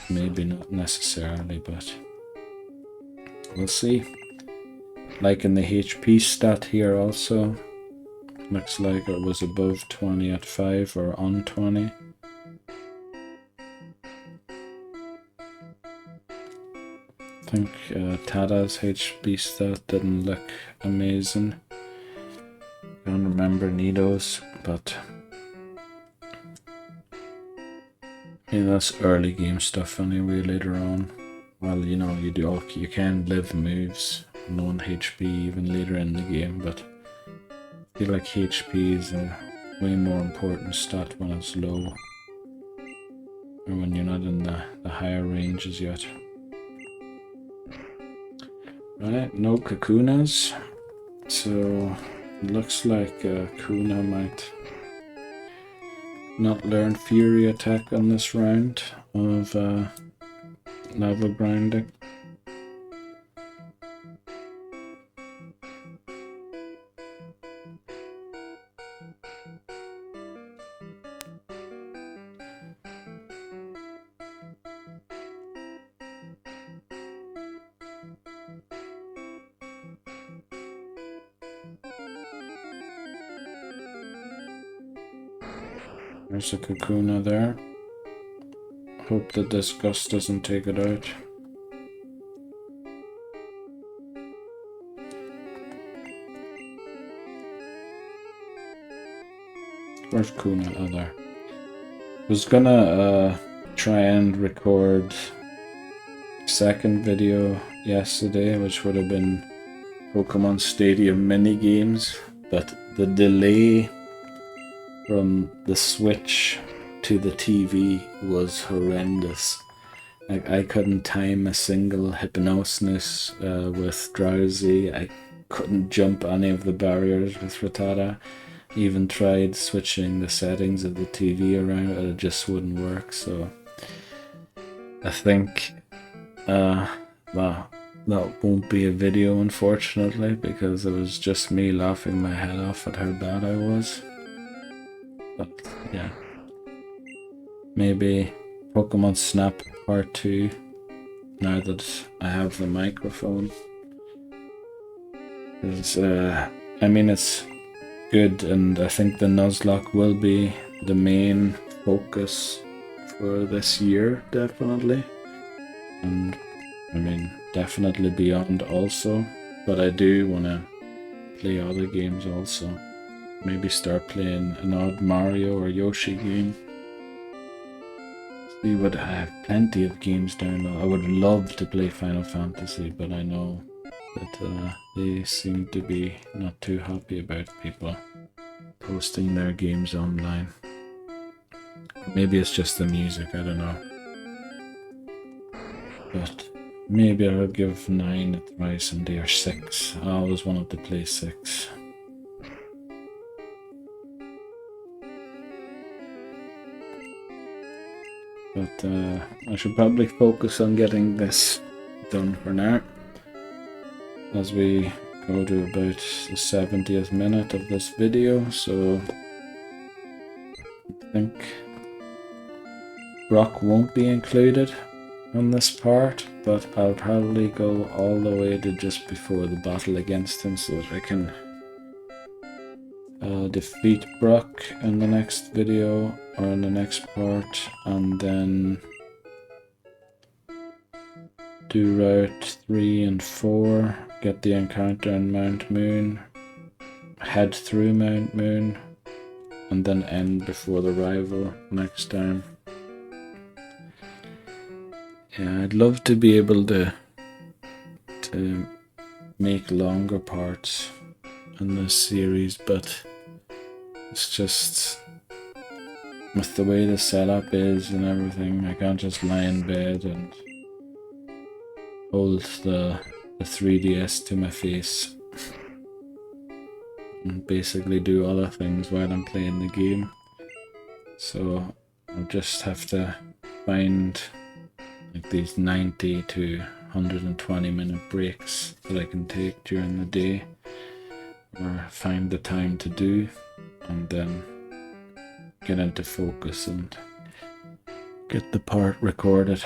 maybe not necessarily, but we'll see. Like in the HP stat here also, looks like it was above 20 at 5 or on 20. I think Tada's HP stat didn't look amazing. I don't remember Nido's, but yeah, that's early game stuff anyway. Later on, well, you know, you can live moves non HP even later in the game, but I feel like HP is a way more important stat when it's low, or when you're not in the higher ranges yet. Right, no Kakunas, so it looks like Kuna might not learn Fury Attack on this round of level grinding. There's a Kakuna there. Hope that this Gust doesn't take it out. Where's Kuna? Oh, there. Was gonna try and record second video yesterday, which would have been Pokemon Stadium mini games, but the delay from the Switch to the TV was horrendous. Like, I couldn't time a single Hypnosis with Drowsy. I couldn't jump any of the barriers with Rattata. Even tried switching the settings of the TV around, it just wouldn't work. So I think well, that won't be a video, unfortunately, because it was just me laughing my head off at how bad I was. But yeah, maybe Pokemon Snap Part 2 now that I have the microphone. Because I mean, it's good, and I think the Nuzlocke will be the main focus for this year, definitely. And I mean, definitely beyond also, but I do want to play other games also. Maybe start playing an odd Mario or Yoshi game. See what I have plenty of games downloaded. I would love to play Final Fantasy, but I know that they seem to be not too happy about people posting their games online. Maybe it's just the music, I don't know. But maybe I'll give 9 a try someday, or 6. I always wanted to play 6. But I should probably focus on getting this done for now, as we go to about the 70th minute of this video. So I think Brock won't be included on this part, but I'll probably go all the way to just before the battle against him so that I can defeat Brock in the next video or in the next part, and then do Route 3 and 4, get the encounter in Mount Moon, head through Mount Moon, and then end before the rival next time. Yeah, I'd love to be able to make longer parts in this series, but it's just with the way the setup is and everything, I can't just lie in bed and hold the 3DS to my face and basically do other things while I'm playing the game. So I'll just have to find like these 90 to 120 minute breaks that I can take during the day, or find the time to do, and then get into focus and get the part recorded.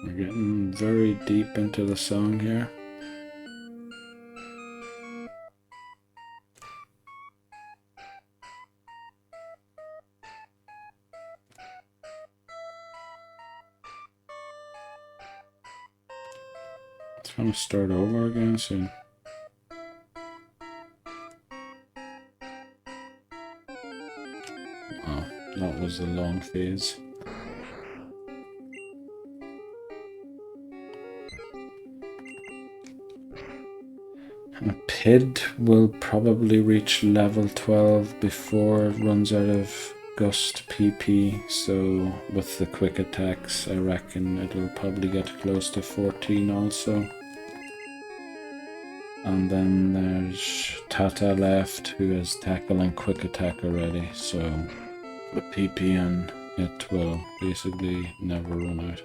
We're getting very deep into the song here. It's gonna start over again soon. Oh, that was a long phase. Pid will probably reach level 12 before it runs out of Gust PP, so with the quick attacks I reckon it'll probably get close to 14 also. And then there's Tata left, who has tackle and quick attack already, so the PP on it will basically never run out.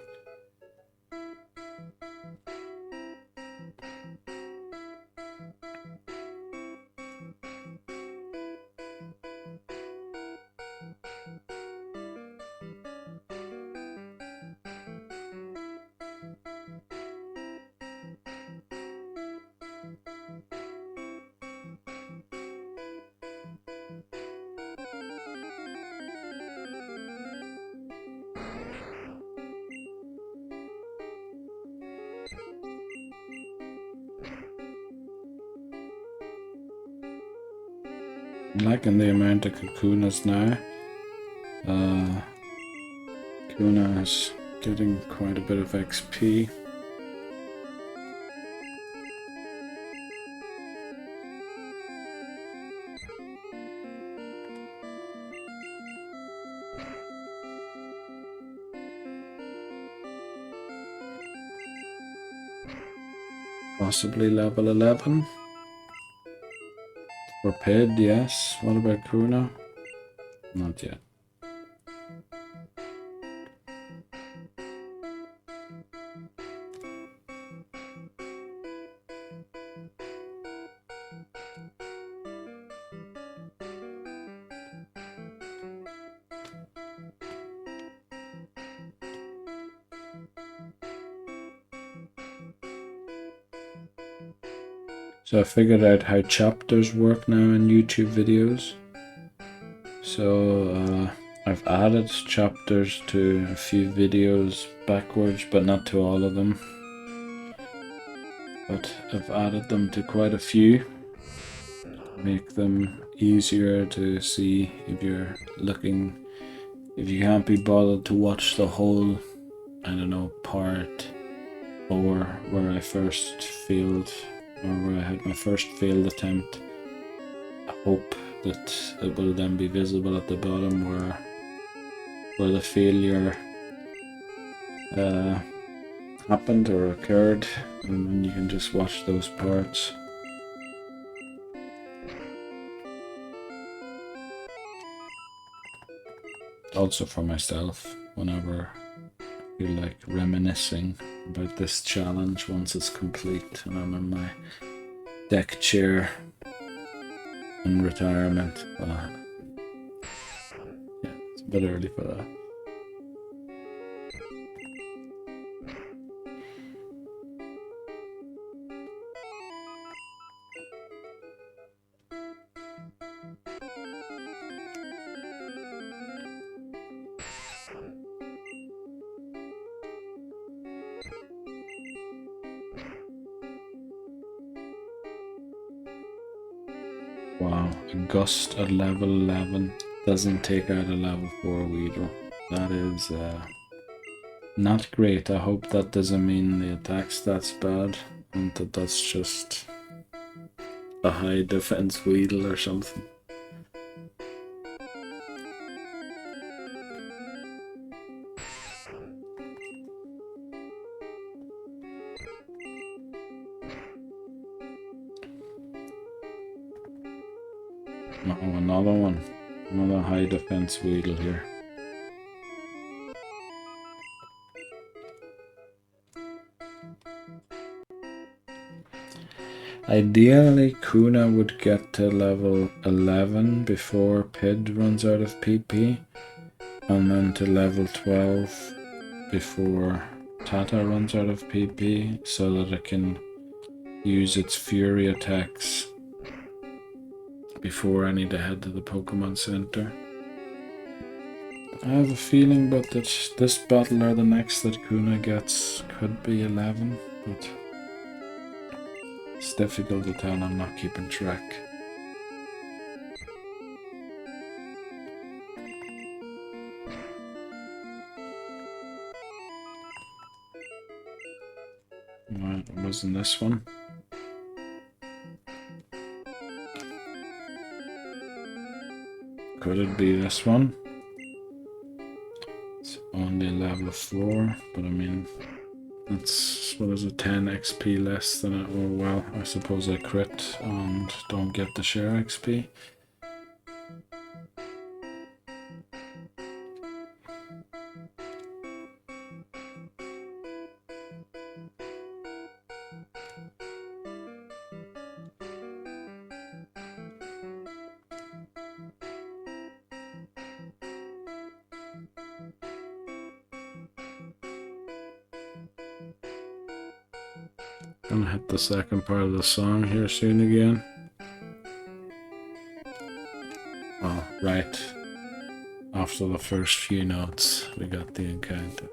I'm liking the amount of Kakunas now. Kakuna is getting quite a bit of XP. Possibly level 11. For Pid, yes. What about Kuna? Not yet. So I figured out how chapters work now in YouTube videos. So I've added chapters to a few videos backwards, but not to all of them. But I've added them to quite a few. Make them easier to see if you're looking, if you can't be bothered to watch the whole, I don't know, part, or where I first failed, or where I had my first failed attempt. I hope that it will then be visible at the bottom where the failure happened or occurred, and then you can just watch those parts. Also for myself, whenever I feel like reminiscing about this challenge once it's complete and I'm in my deck chair in retirement. Yeah, it's a bit early for that. Wow, a gust at level 11 doesn't take out a level 4 Weedle. That is not great. I hope that doesn't mean the attack stat's bad and that that's just a high defense Weedle or something. Oh, another one. Another high defense Weedle here. Ideally, Kuna would get to level 11 before Pid runs out of PP, and then to level 12 before Tata runs out of PP, so that it can use its Fury attacks before I need to head to the Pokemon Center. I have a feeling but that this battle or the next that Kuna gets could be 11, but it's difficult to tell. I'm not keeping track. Well, it wasn't this one. Could it be this one? It's only level 4, but I mean, that's, what is it, 10 XP less than it, oh well, I suppose I crit and don't get the share XP. Gonna hit the second part of the song here soon again. Oh, right. After the first few notes, we got the encounter.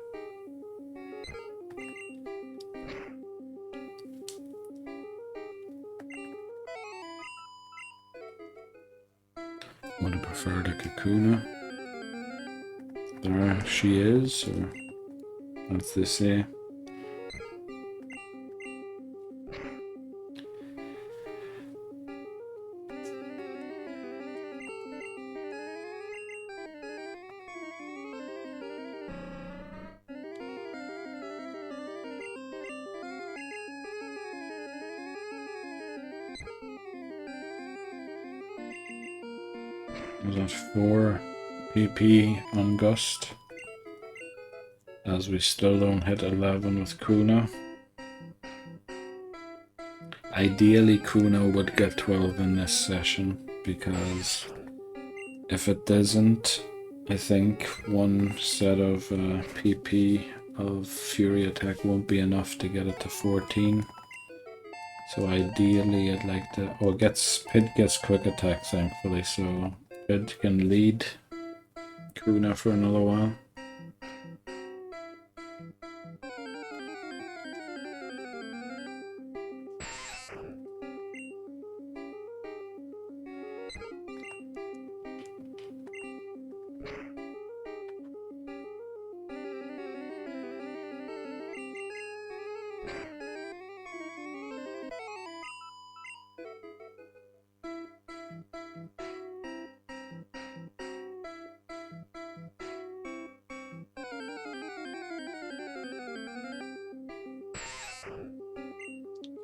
Would have preferred a Kakuna. There she is, or as they say. There's 4 PP on Gust, as we still don't hit 11 with Kuna. Ideally, Kuna would get 12 in this session, because if it doesn't, I think one set of PP of Fury attack won't be enough to get it to 14. So ideally I'd like to, oh, Pid gets quick attack thankfully, so Red can lead Kuna for another while.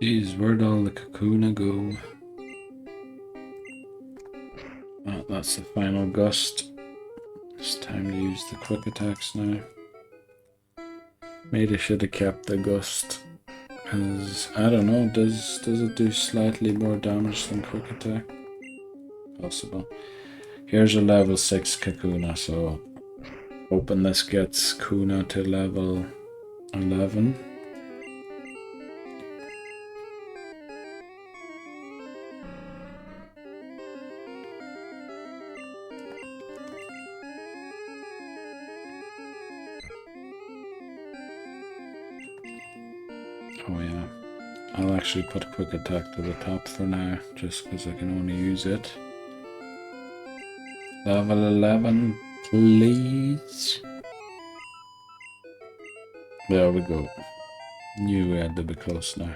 Jeez, where'd all the Kakuna go? Oh, that's the final gust. It's time to use the quick attacks now. Maybe I should have kept the gust. Because, I don't know, does it do slightly more damage than quick attack? Possible. Here's a level 6 Kakuna, so hoping this gets Kuna to level 11. Oh yeah, I'll actually put quick attack to the top for now, just because I can only use it. Level 11, please. There we go. Knew we had to be close now.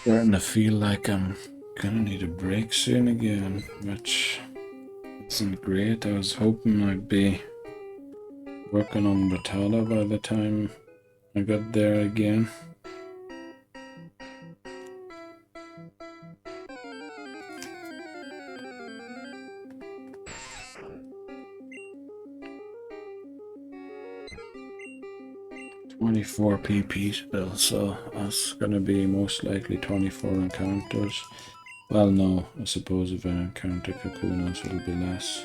Starting to feel like I'm gonna need a break soon again, which isn't great. I was hoping I'd be working on Rattata by the time I got there again. $24 PP still, so that's gonna be most likely 24 encounters. Well, no, I suppose if I encounter Kakunas it'll be less.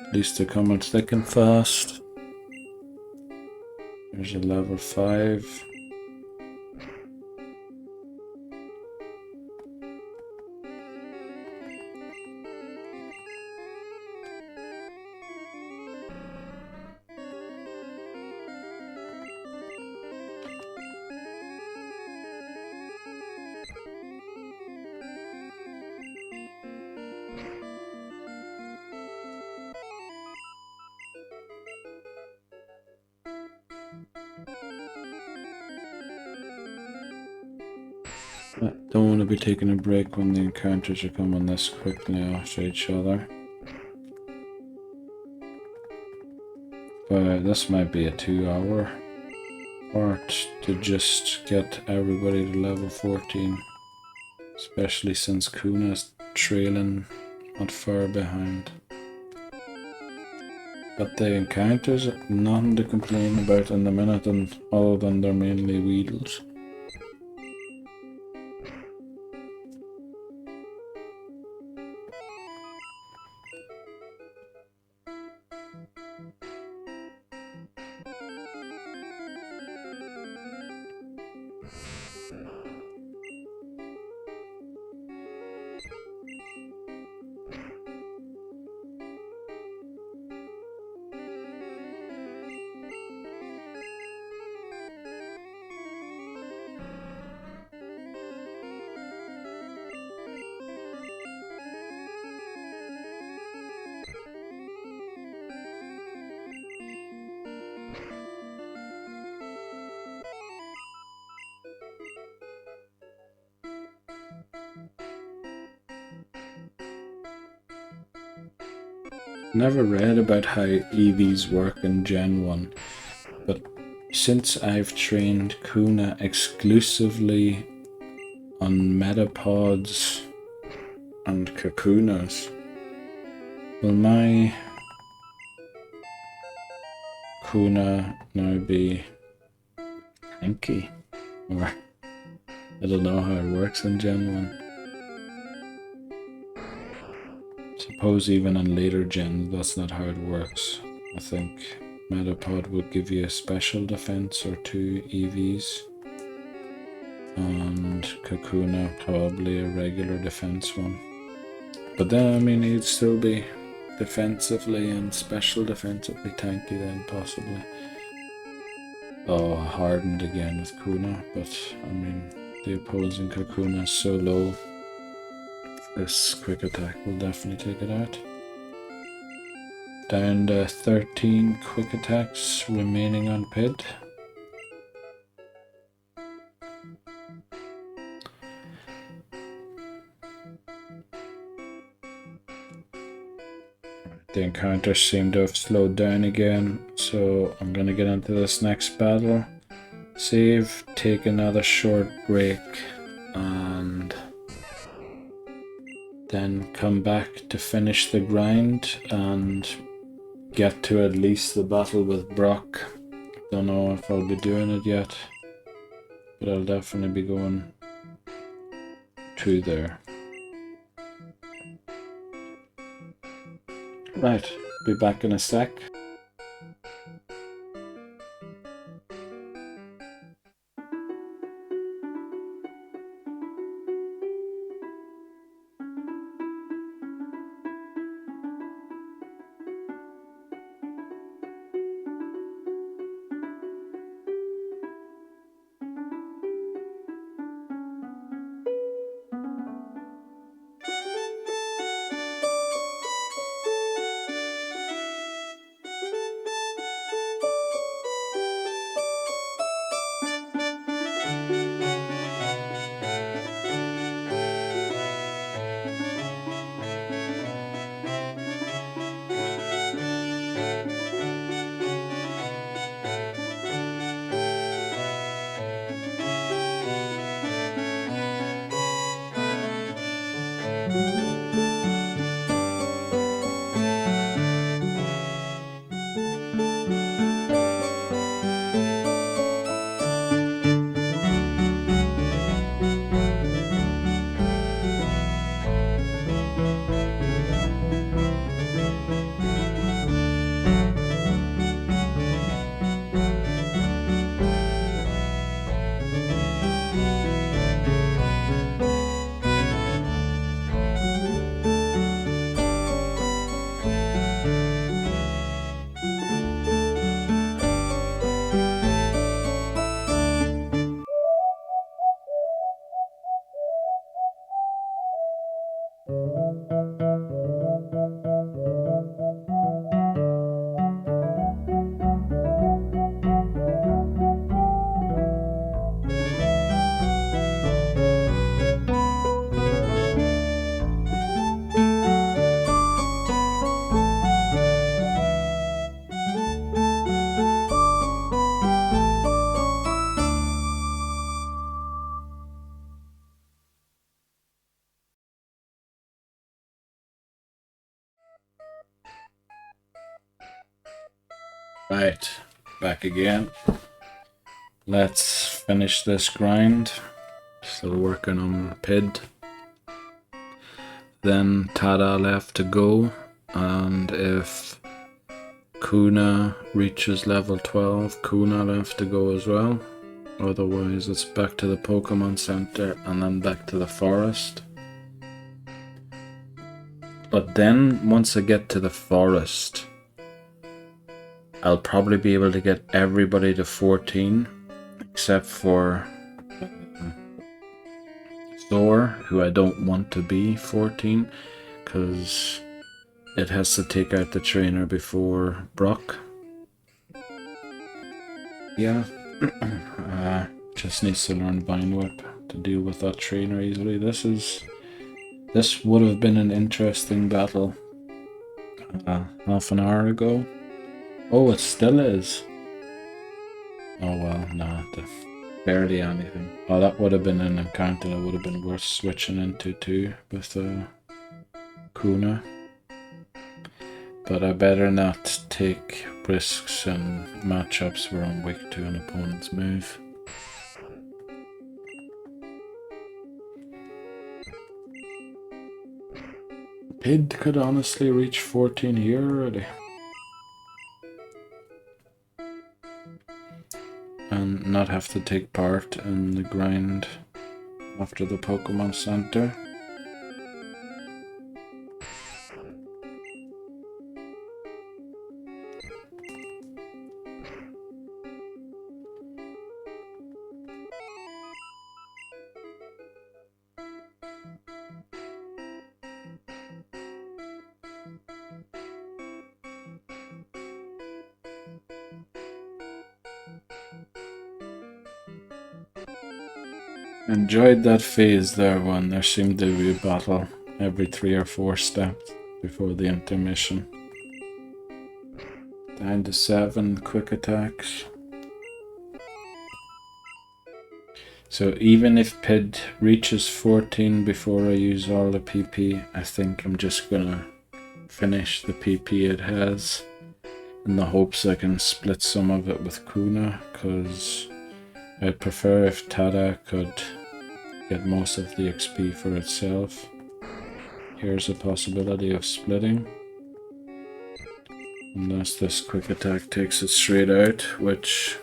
At least they're coming thick and fast. There's a level 5. I don't want to be taking a break when the encounters are coming this quickly after each other. But this might be a 2-hour part to just get everybody to level 14. Especially since Kuna's trailing not far behind. But the encounters, nothing to complain about in the minute, and other than they're mainly Weedles. Never read about how EVs work in Gen 1, but since I've trained Kuna exclusively on metapods and Kakunas, will my Kuna now be tanky? Or I don't know how it works in Gen 1. Suppose even in later gens that's not how it works. I think Metapod would give you a special defense or 2 EVs. And Kakuna probably a regular defense one. But then I mean he'd still be defensively and special defensively tanky then possibly. Oh, hardened again with Kuna, but I mean the opposing Kakuna is so low. This quick attack will definitely take it out. Down to 13 quick attacks remaining on PID. The encounters seem to have slowed down again, so I'm gonna get into this next battle. Save, take another short break, and then come back to finish the grind and get to at least the battle with Brock. Don't know if I'll be doing it yet, but I'll definitely be going to there. Right, be back in a sec. Right, back again. Let's finish this grind. Still working on PID. Then Tada left to go, and if Kuna reaches level 12, Kuna left to go as well. Otherwise it's back to the Pokemon Center and then back to the forest. But then once I get to the forest, I'll probably be able to get everybody to 14, except for Thor, who I don't want to be 14, because it has to take out the trainer before Brock. Yeah, just needs to learn Vine Whip to deal with that trainer easily. This would have been an interesting battle half an hour ago. Oh, it still is. Oh well, nah, barely anything. Oh, that would have been an encounter that would have been worth switching into too with Kuna. But I better not take risks and matchups where I'm weak to an opponent's move. Pid could honestly reach 14 here already. And not have to take part in the grind after the Pokemon Center. Enjoyed that phase there when there seemed to be a battle every 3 or 4 steps before the intermission. Down to 7 quick attacks. So even if Pid reaches 14 before I use all the PP, I think I'm just gonna finish the PP it has in the hopes I can split some of it with Kuna, because I'd prefer if Tada could get most of the XP for itself. Here's a possibility of splitting. Unless this quick attack takes it straight out, which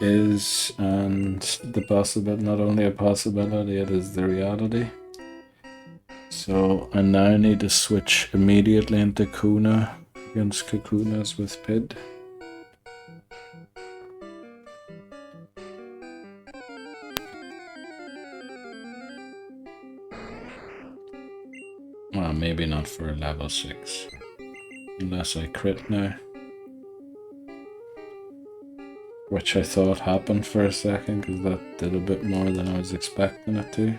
is, and the possibility, not only a possibility, it is the reality. So I now need to switch immediately into Kuna against Kakunas with Pid. Well, maybe not for a level 6. Unless I crit now. Which I thought happened for a second, because that did a bit more than I was expecting it to.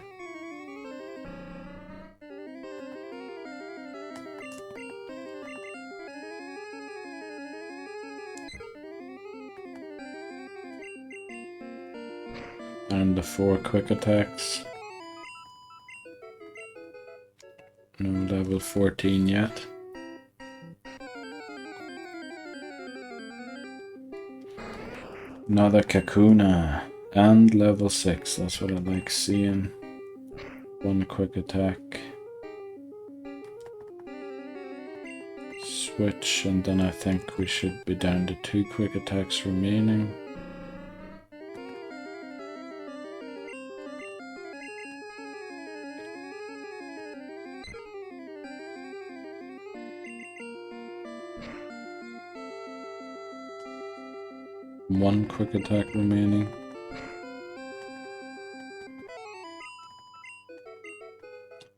And the 4 quick attacks. No level 14 yet. Another Kakuna and level 6, that's what I like seeing. 1 quick attack. Switch, and then I think we should be down to 2 quick attacks remaining. One quick attack remaining.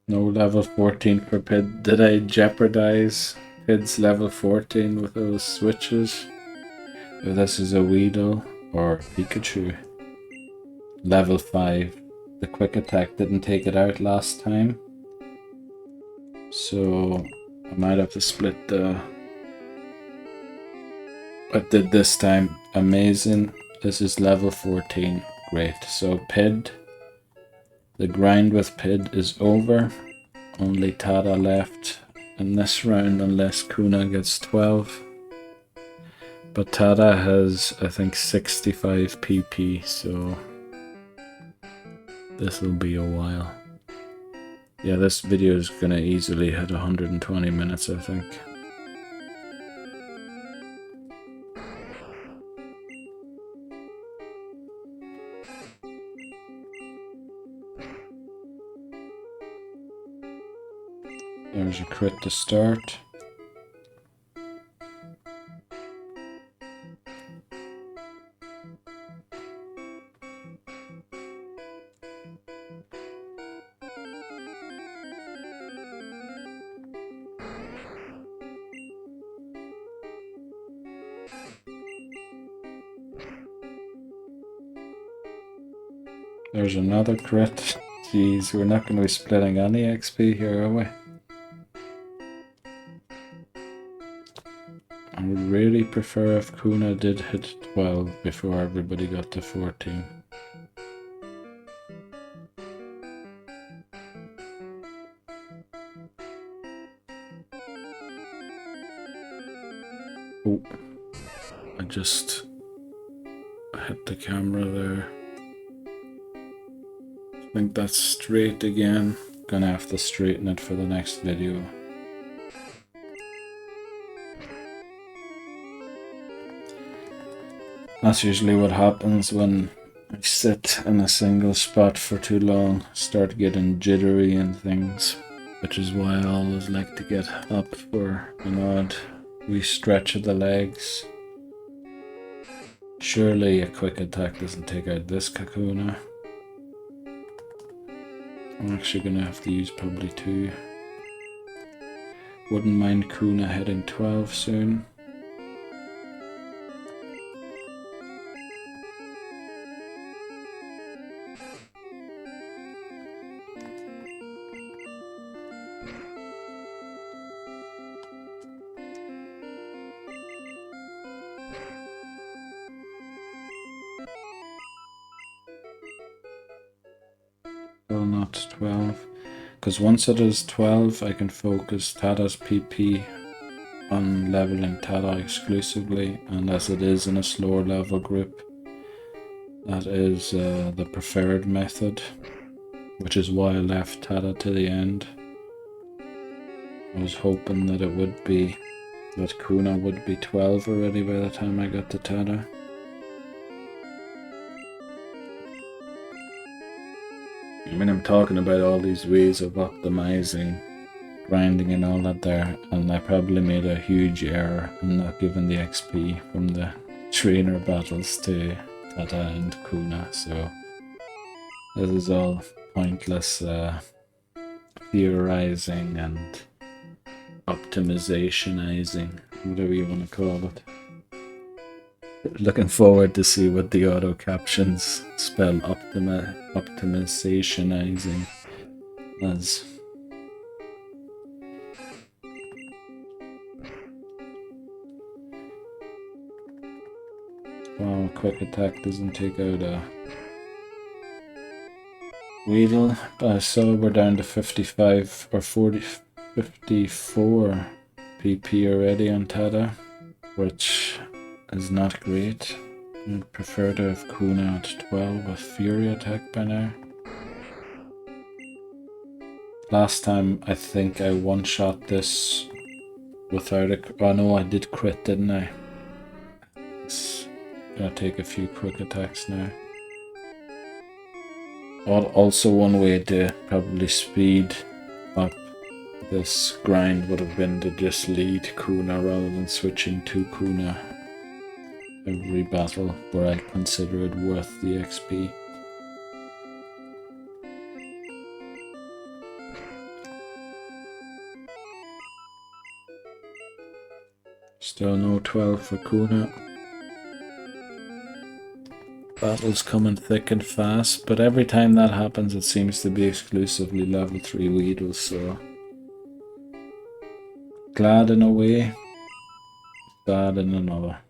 No level 14 for Pid. Did I jeopardize Pid's level 14 with those switches? If this is a Weedle or Pikachu. Level 5. The quick attack didn't take it out last time. So I might have to split the... I did this time. Amazing. This is level 14. Great. So Pid. The grind with Pid is over. Only Tada left in this round unless Kuna gets 12. But Tada has, I think, 65 PP, so this will be a while. Yeah, this video is gonna easily hit 120 minutes, I think. There's a crit to start. There's another crit. Jeez, we're not going to be splitting any XP here, are we? really prefer if Kuna did hit 12 before everybody got to 14. Oh, I just hit the camera there. I think that's straight again. Gonna have to straighten it for the next video. That's usually what happens when I sit in a single spot for too long. Start getting jittery and things, which is why I always like to get up for an odd wee stretch of the legs. Surely a quick attack doesn't take out this Kakuna. I'm actually gonna have to use probably 2. Wouldn't mind Kuna hitting 12 soon. Well, not 12. Because once it is 12, I can focus Tada's PP on leveling Tada exclusively, and as it is in a slower level group, that is the preferred method, which is why I left Tada to the end. I was hoping that it would be, that Kuna would be 12 already by the time I got to Tada. I mean, I'm talking about all these ways of optimizing, grinding and all that there, and I probably made a huge error in not giving the XP from the trainer battles to Tata and Kuna, so this is all pointless theorizing and optimizationizing, whatever you want to call it. Looking forward to see what the auto captions spell optimizationizing as. Wow, quick attack doesn't take out a Weedle, but I saw we're down to 55 or 54 PP already on Tada, which is not great. I'd prefer to have Kuna at 12 with Fury attack by now. Last time I think I one-shot this without a... oh no, I did crit, didn't I? It's gonna take a few quick attacks now. Also one way to probably speed up this grind would have been to just lead Kuna rather than switching to Kuna every battle where I consider it worth the XP. Still no 12 for Kuna. Battles coming thick and fast, but every time that happens it seems to be exclusively level 3 Weedles, so glad in a way, bad in another.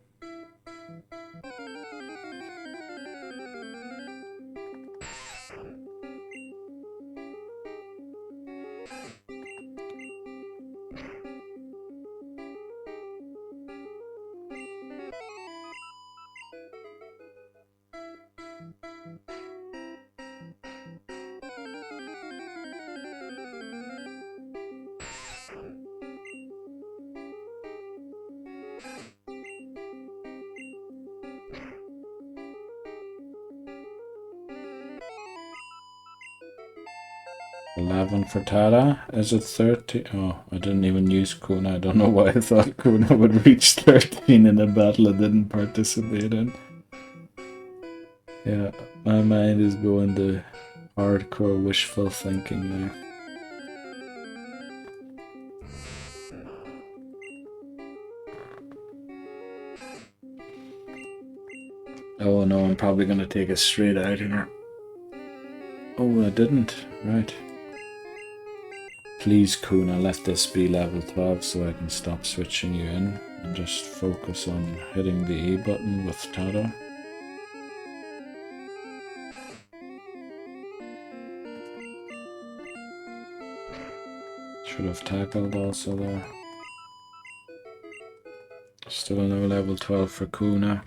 For Tada, is it 30? Oh, I didn't even use Kuna. I don't know why I thought Kuna would reach 13 in a battle I didn't participate in. Yeah, my mind is going to hardcore wishful thinking now. Oh no, I'm probably going to take it straight out here. Oh, I didn't. Right. Please, Kuna, let this be level 12 so I can stop switching you in and just focus on hitting the E button with Tada. Should have tackled also there. Still no level 12 for Kuna.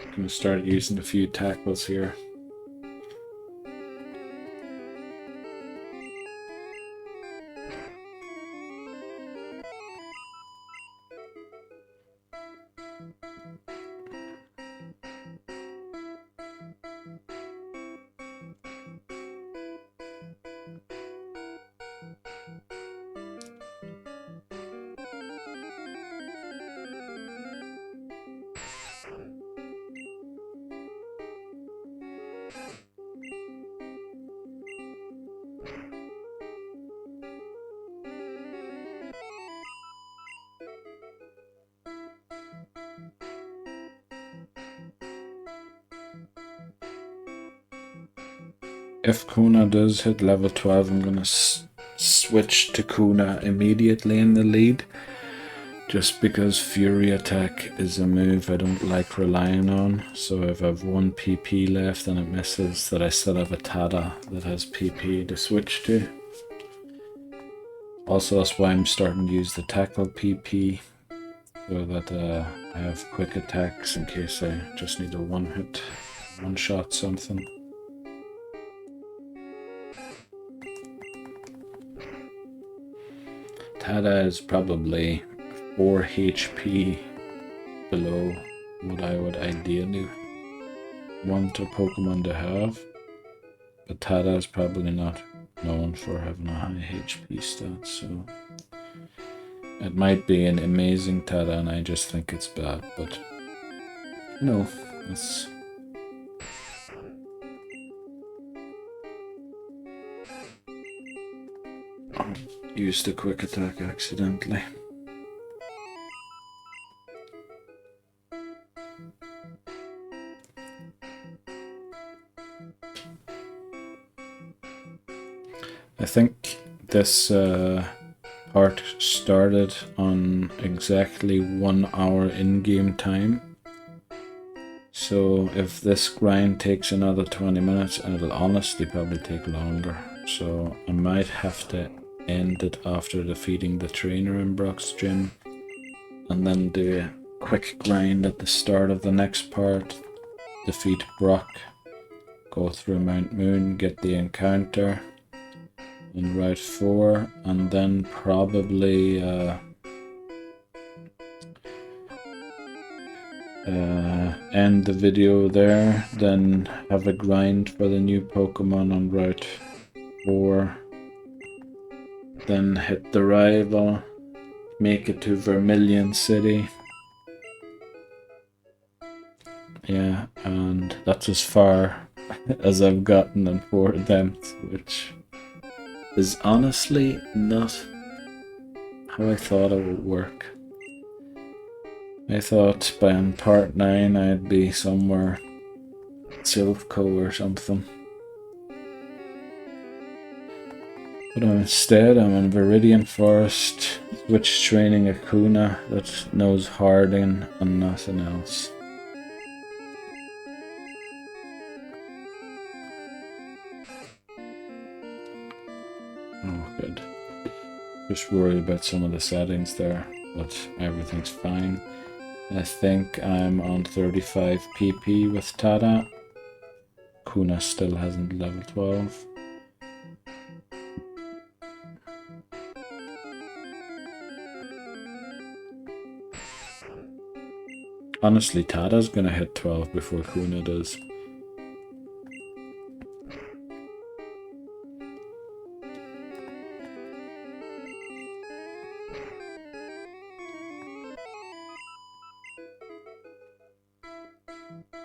I'm gonna start using a few tackles here. If Kuna does hit level 12, I'm gonna switch to Kuna immediately in the lead. Just because Fury Attack is a move I don't like relying on. So if I have 1 PP left and it misses, that I still have a Tada that has PP to switch to. Also, that's why I'm starting to use the Tackle PP. So that I have quick attacks in case I just need a one-hit, one-shot something. Tada is probably 4 HP below what I would ideally want a Pokemon to have. But Tada is probably not known for having a high HP stat, so it might be an amazing Tada and I just think it's bad, but no, it's... used a quick attack accidentally. I think this part started on exactly 1 hour in-game time. So if this grind takes another 20 minutes, and it'll honestly probably take longer. So I might have to end it after defeating the trainer in Brock's gym, and then do a quick grind at the start of the next part, defeat Brock, go through Mount Moon, get the encounter in Route 4, and then probably end the video there, then have a grind for the new Pokemon on Route 4, then hit the rival, make it to Vermilion City. Yeah, and that's as far as I've gotten in 4 attempts, which is honestly not how I thought it would work. I thought by part 9 I'd be somewhere Silphco or something. But instead I'm in Viridian Forest, switch training a Kuna that knows Harding and nothing else. Oh, good. Just worried about some of the settings there, but everything's fine. I think I'm on 35 PP with Tada. Kuna still hasn't level 12. Honestly, Tada's gonna hit 12 before Kuna does.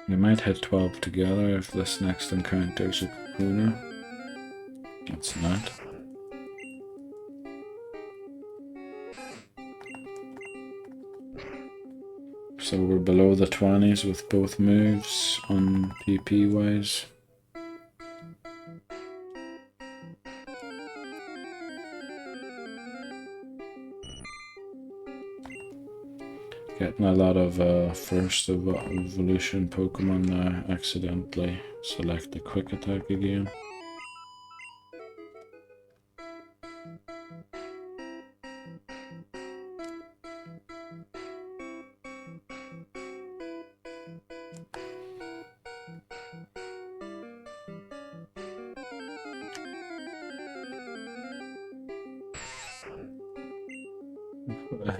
We might hit 12 together if this next encounter is a Kuna. It's not. So we're below the 20s with both moves on PP wise. Getting a lot of first evolution Pokemon now. Accidentally select the quick attack again.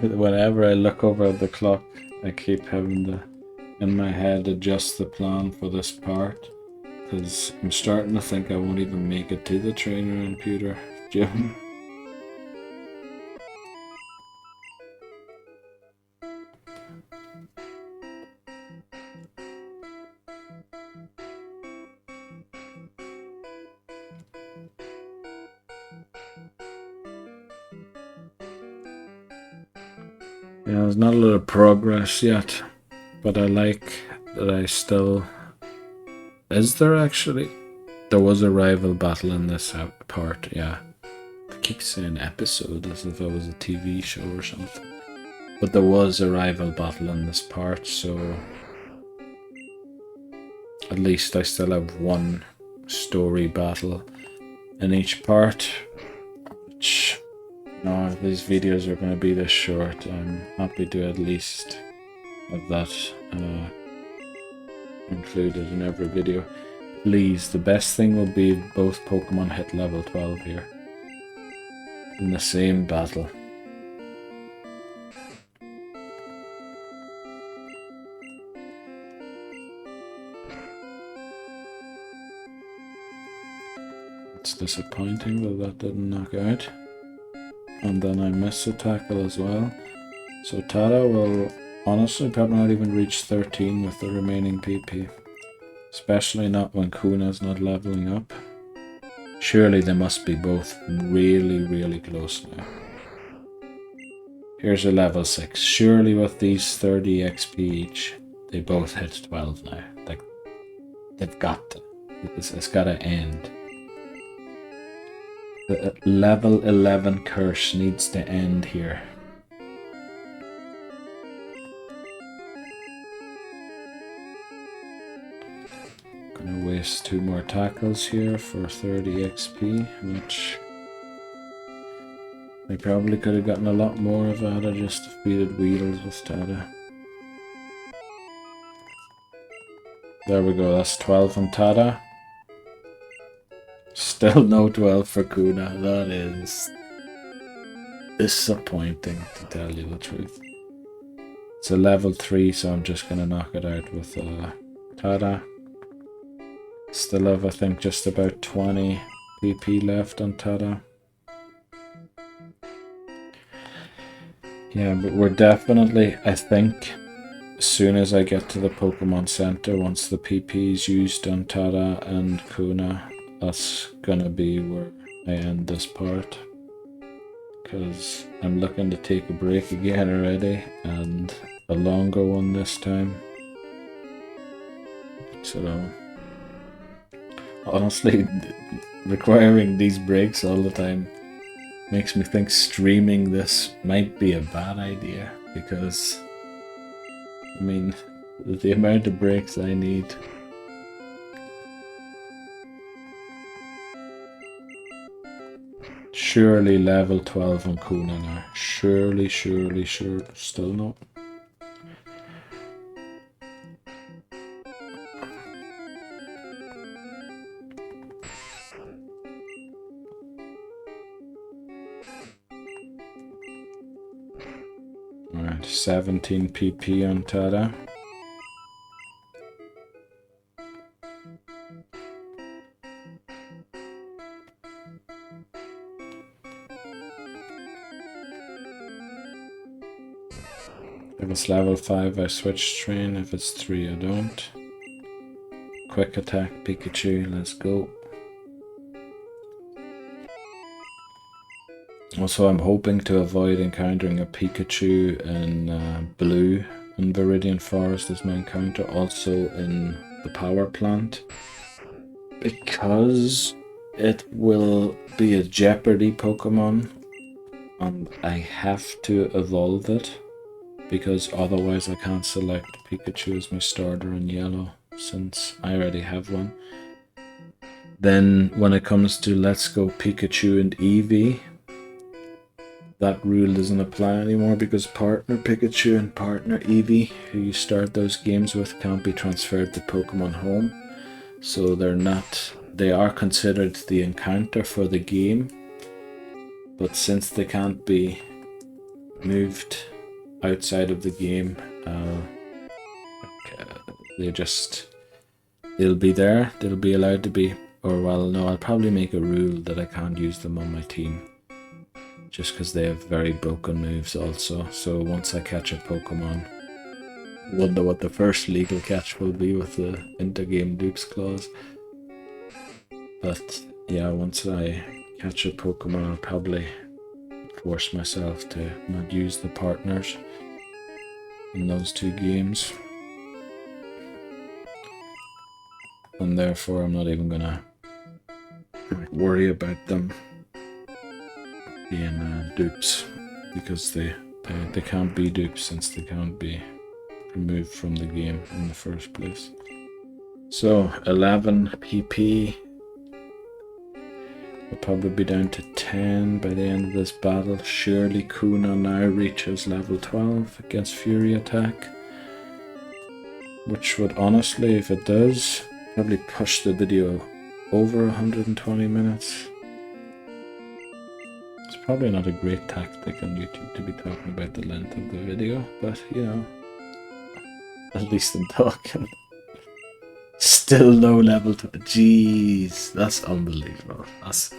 Whenever I look over at the clock, I keep having to, in my head, adjust the plan for this part, because I'm starting to think I won't even make it to the trainer and pewter gym. Yeah, there's not a lot of progress yet, but I like that I still... Is there actually? There was a rival battle in this part, yeah. I keep saying episode as if it was a TV show or something. But there was a rival battle in this part, so... At least I still have one story battle in each part, which... No, if these videos are going to be this short, I'm happy to at least have that included in every video. Please, the best thing will be if both Pokemon hit level 12 here in the same battle. It's disappointing that that didn't knock out. And then I missed a tackle as well. So Tada will honestly probably not even reach 13 with the remaining PP. Especially not when Kuna's not leveling up. Surely they must be both really close now. Here's a level 6. Surely with these 30 XP each, they both hit 12 now. Like, they've got to. It's gotta end. The level 11 curse needs to end here. Gonna waste 2 more tackles here for 30 XP, which I probably could have gotten a lot more if I had just defeated Weedles with Tada. There we go, that's 12 from Tada. Still no 12 for Kuna. That is disappointing, to tell you the truth. It's a level 3, so I'm just gonna knock it out with Tada. Still have, I think, just about 20 PP left on Tada. Yeah, but we're definitely, I think, as soon as I get to the Pokemon Center, once the PP is used on Tada and Kuna, that's gonna be where I end this part, because I'm looking to take a break again already, and a longer one this time. So honestly, requiring these breaks all the time makes me think streaming this might be a bad idea, because I mean, the amount of breaks I need. Surely level 12 on Kuna now. Surely, still not. Alright, 17 PP on Tada. If it's level 5, I switch train. If it's 3, I don't. Quick attack, Pikachu, let's go. Also, I'm hoping to avoid encountering a Pikachu in blue in Viridian Forest as my encounter, also in the power plant, because it will be a Jeopardy Pokemon, and I have to evolve it, because otherwise I can't select Pikachu as my starter in yellow, since I already have one. Then when it comes to Let's Go Pikachu and Eevee, that rule doesn't apply anymore, because partner Pikachu and partner Eevee, who you start those games with, can't be transferred to Pokémon Home. So they are considered the encounter for the game, but since they can't be moved outside of the game, they'll be there, they'll be allowed to be, or well, no, I'll probably make a rule that I can't use them on my team, just because they have very broken moves also. So once I catch a Pokemon, I wonder what the first legal catch will be with the intergame dupes clause. But yeah, once I catch a Pokemon, I'll probably force myself to not use the partners in those two games. And therefore I'm not even gonna worry about them being dupes, because they can't be dupes, since they can't be removed from the game in the first place. So 11 PP. We'll probably be down to 10 by the end of this battle. Surely Kuna now reaches level 12 against Fury Attack, which would honestly, if it does, probably push the video over 120 minutes. It's probably not a great tactic on YouTube to be talking about the length of the video, but you know, at least I'm talking. Still no level 2. Jeez, that's unbelievable. That's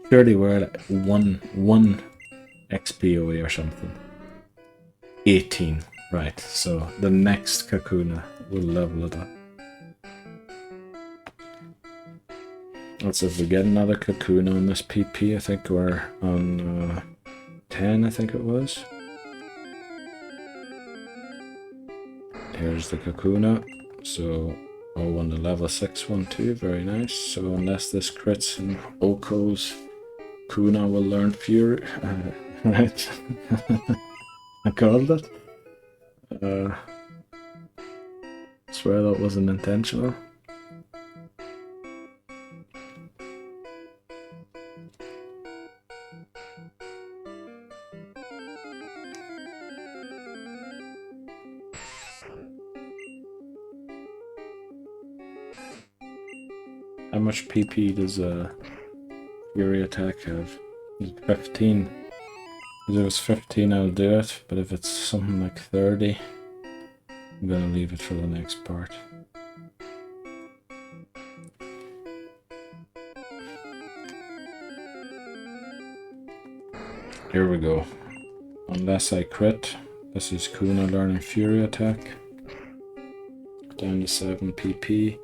surely we're at one XP away or something. 18. Right, so the next Kakuna will level it up. Let's see if we get another Kakuna on this PP. I think we're on 10, I think it was. Here's the Kakuna. So, oh, on the level 6 one too, very nice. So unless this crits and Oko's, Kuna will learn Fury. Right. I called it. Swear that wasn't intentional. How much PP does a Fury Attack have? 15. If it was 15, I'll do it, but if it's something like 30, I'm gonna leave it for the next part. Here we go. Unless I crit, this is Kuna learning Fury Attack. Down to 7 PP.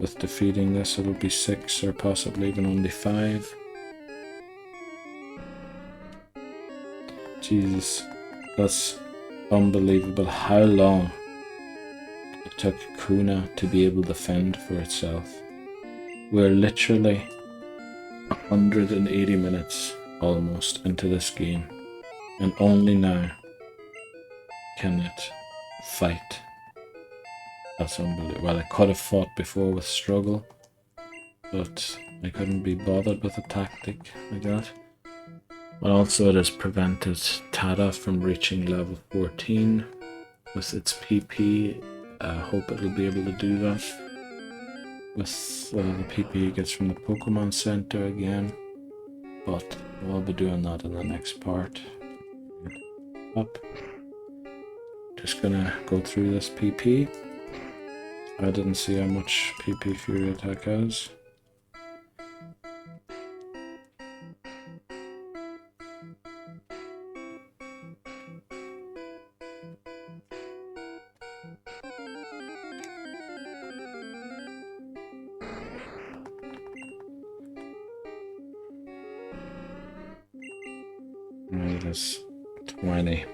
With defeating this, it'll be 6 or possibly even only 5. Jesus, that's unbelievable how long it took Kuna to be able to fend for itself. We're literally 180 minutes almost into this game, and only now can it fight. That's unbelievable. Well, I could have fought before with struggle, but I couldn't be bothered with a tactic like that. But also it has prevented Tada from reaching level 14 with its PP. I hope it'll be able to do that with the PP it gets from the Pokemon Center again. But we'll be doing that in the next part. Up. Just gonna go through this PP. I didn't see how much PP Fury Attack has. Right, it's 20.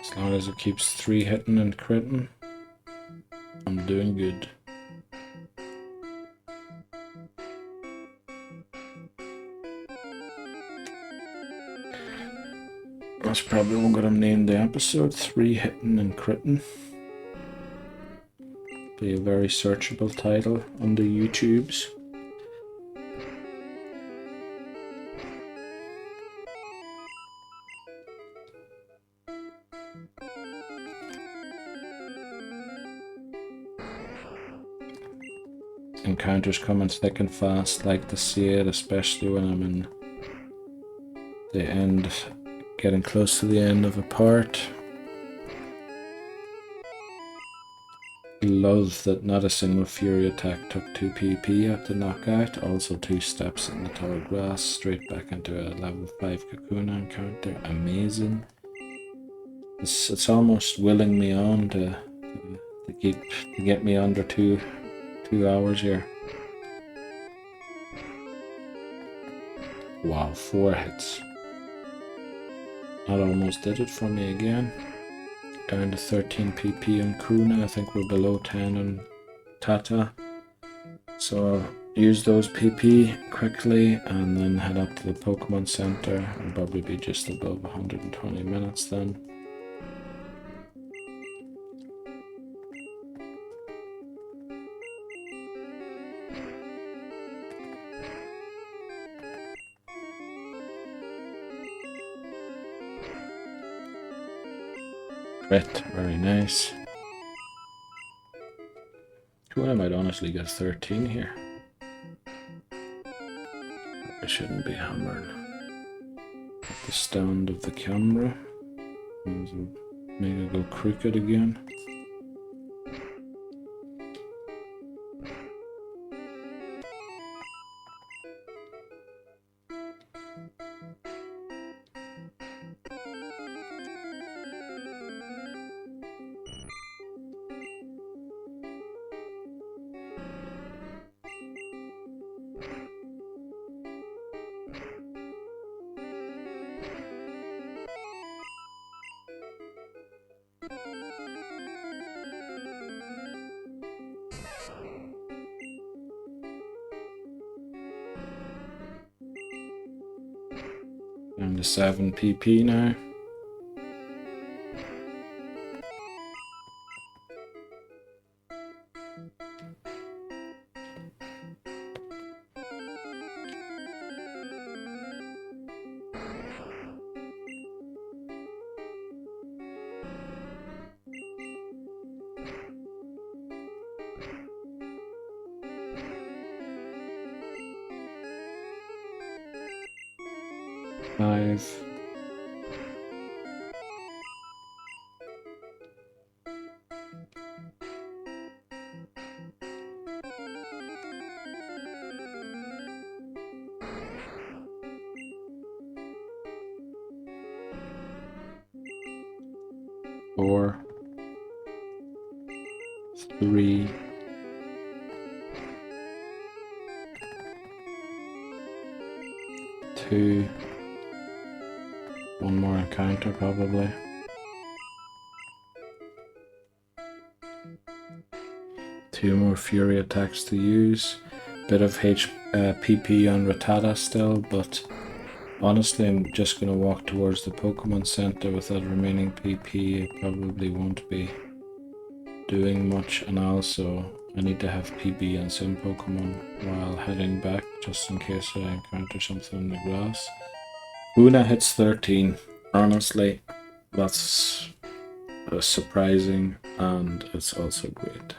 As long as it keeps 3 Hittin and Crittin, I'm doing good. That's probably what I'm gonna name the episode, 3 Hittin and Crittin. Be a very searchable title on the YouTubes. Encounters coming thick and fast, like to see it, especially when I'm in the end, getting close to the end of a part. Love that not a single Fury attack took 2 PP at the knockout, also 2 steps in the tall grass, straight back into a level 5 Kakuna encounter. Amazing. It's almost willing me on to get me under 2 hours here. Wow, 4 hits. That almost did it for me again. Down to 13 PP on Kuna. I think we're below 10 on Tata. So I'll use those PP quickly and then head up to the Pokemon Center. I'll probably be just above 120 minutes then. Crit, very nice. Kuna might honestly get 13 here. I shouldn't be hammering at the stand of the camera. Make it go crooked again. Down to 7 PP now. Five. Four. 3. 2. One more encounter probably. Two more Fury attacks to use. Bit of PP on Rattata still, but honestly I'm just going to walk towards the Pokemon Center with that remaining PP. It probably won't be doing much, and also I need to have PB on some Pokemon while heading back, just in case I encounter something in the grass. Una hits 13. Honestly, that's surprising, and it's also great.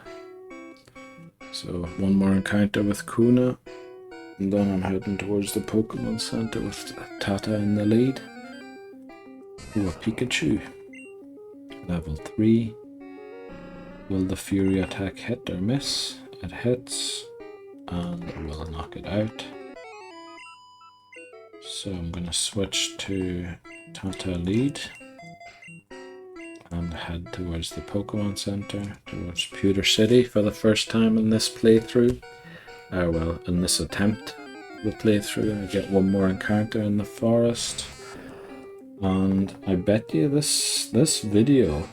So one more encounter with Kuna, and then I'm heading towards the Pokemon Center with Tata in the lead. Ooh, a Pikachu. Level 3. Will the Fury attack hit or miss? It hits, and it will knock it out. So I'm going to switch to Tata lead and head towards the Pokemon Center, towards Pewter City for the first time in this playthrough. Well, in this attempt, the playthrough. I get one more encounter in the forest. And I bet you this video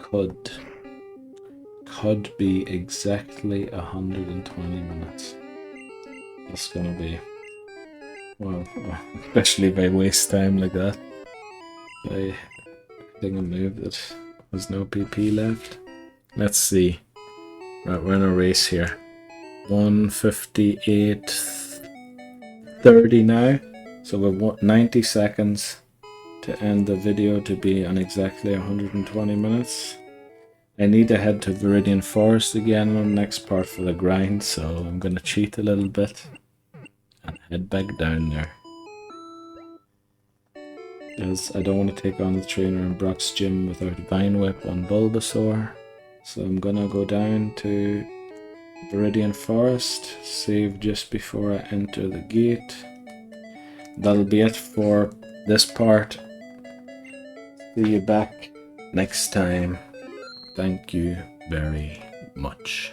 could be exactly 120 minutes. It's gonna be, well, especially if I waste time like that. I think I moved it. There's no PP left. Let's see. Right, we're in a race here. 1:58:30 now. So we've 90 seconds to end the video to be on exactly 120 minutes. I need to head to Viridian Forest again on the next part for the grind, so I'm gonna cheat a little bit and head back down there. As I don't want to take on the trainer in Brock's gym without Vine Whip on Bulbasaur, so I'm gonna go down to Viridian Forest, save just before I enter the gate. That'll be it for this part. See you back next time. Thank you very much.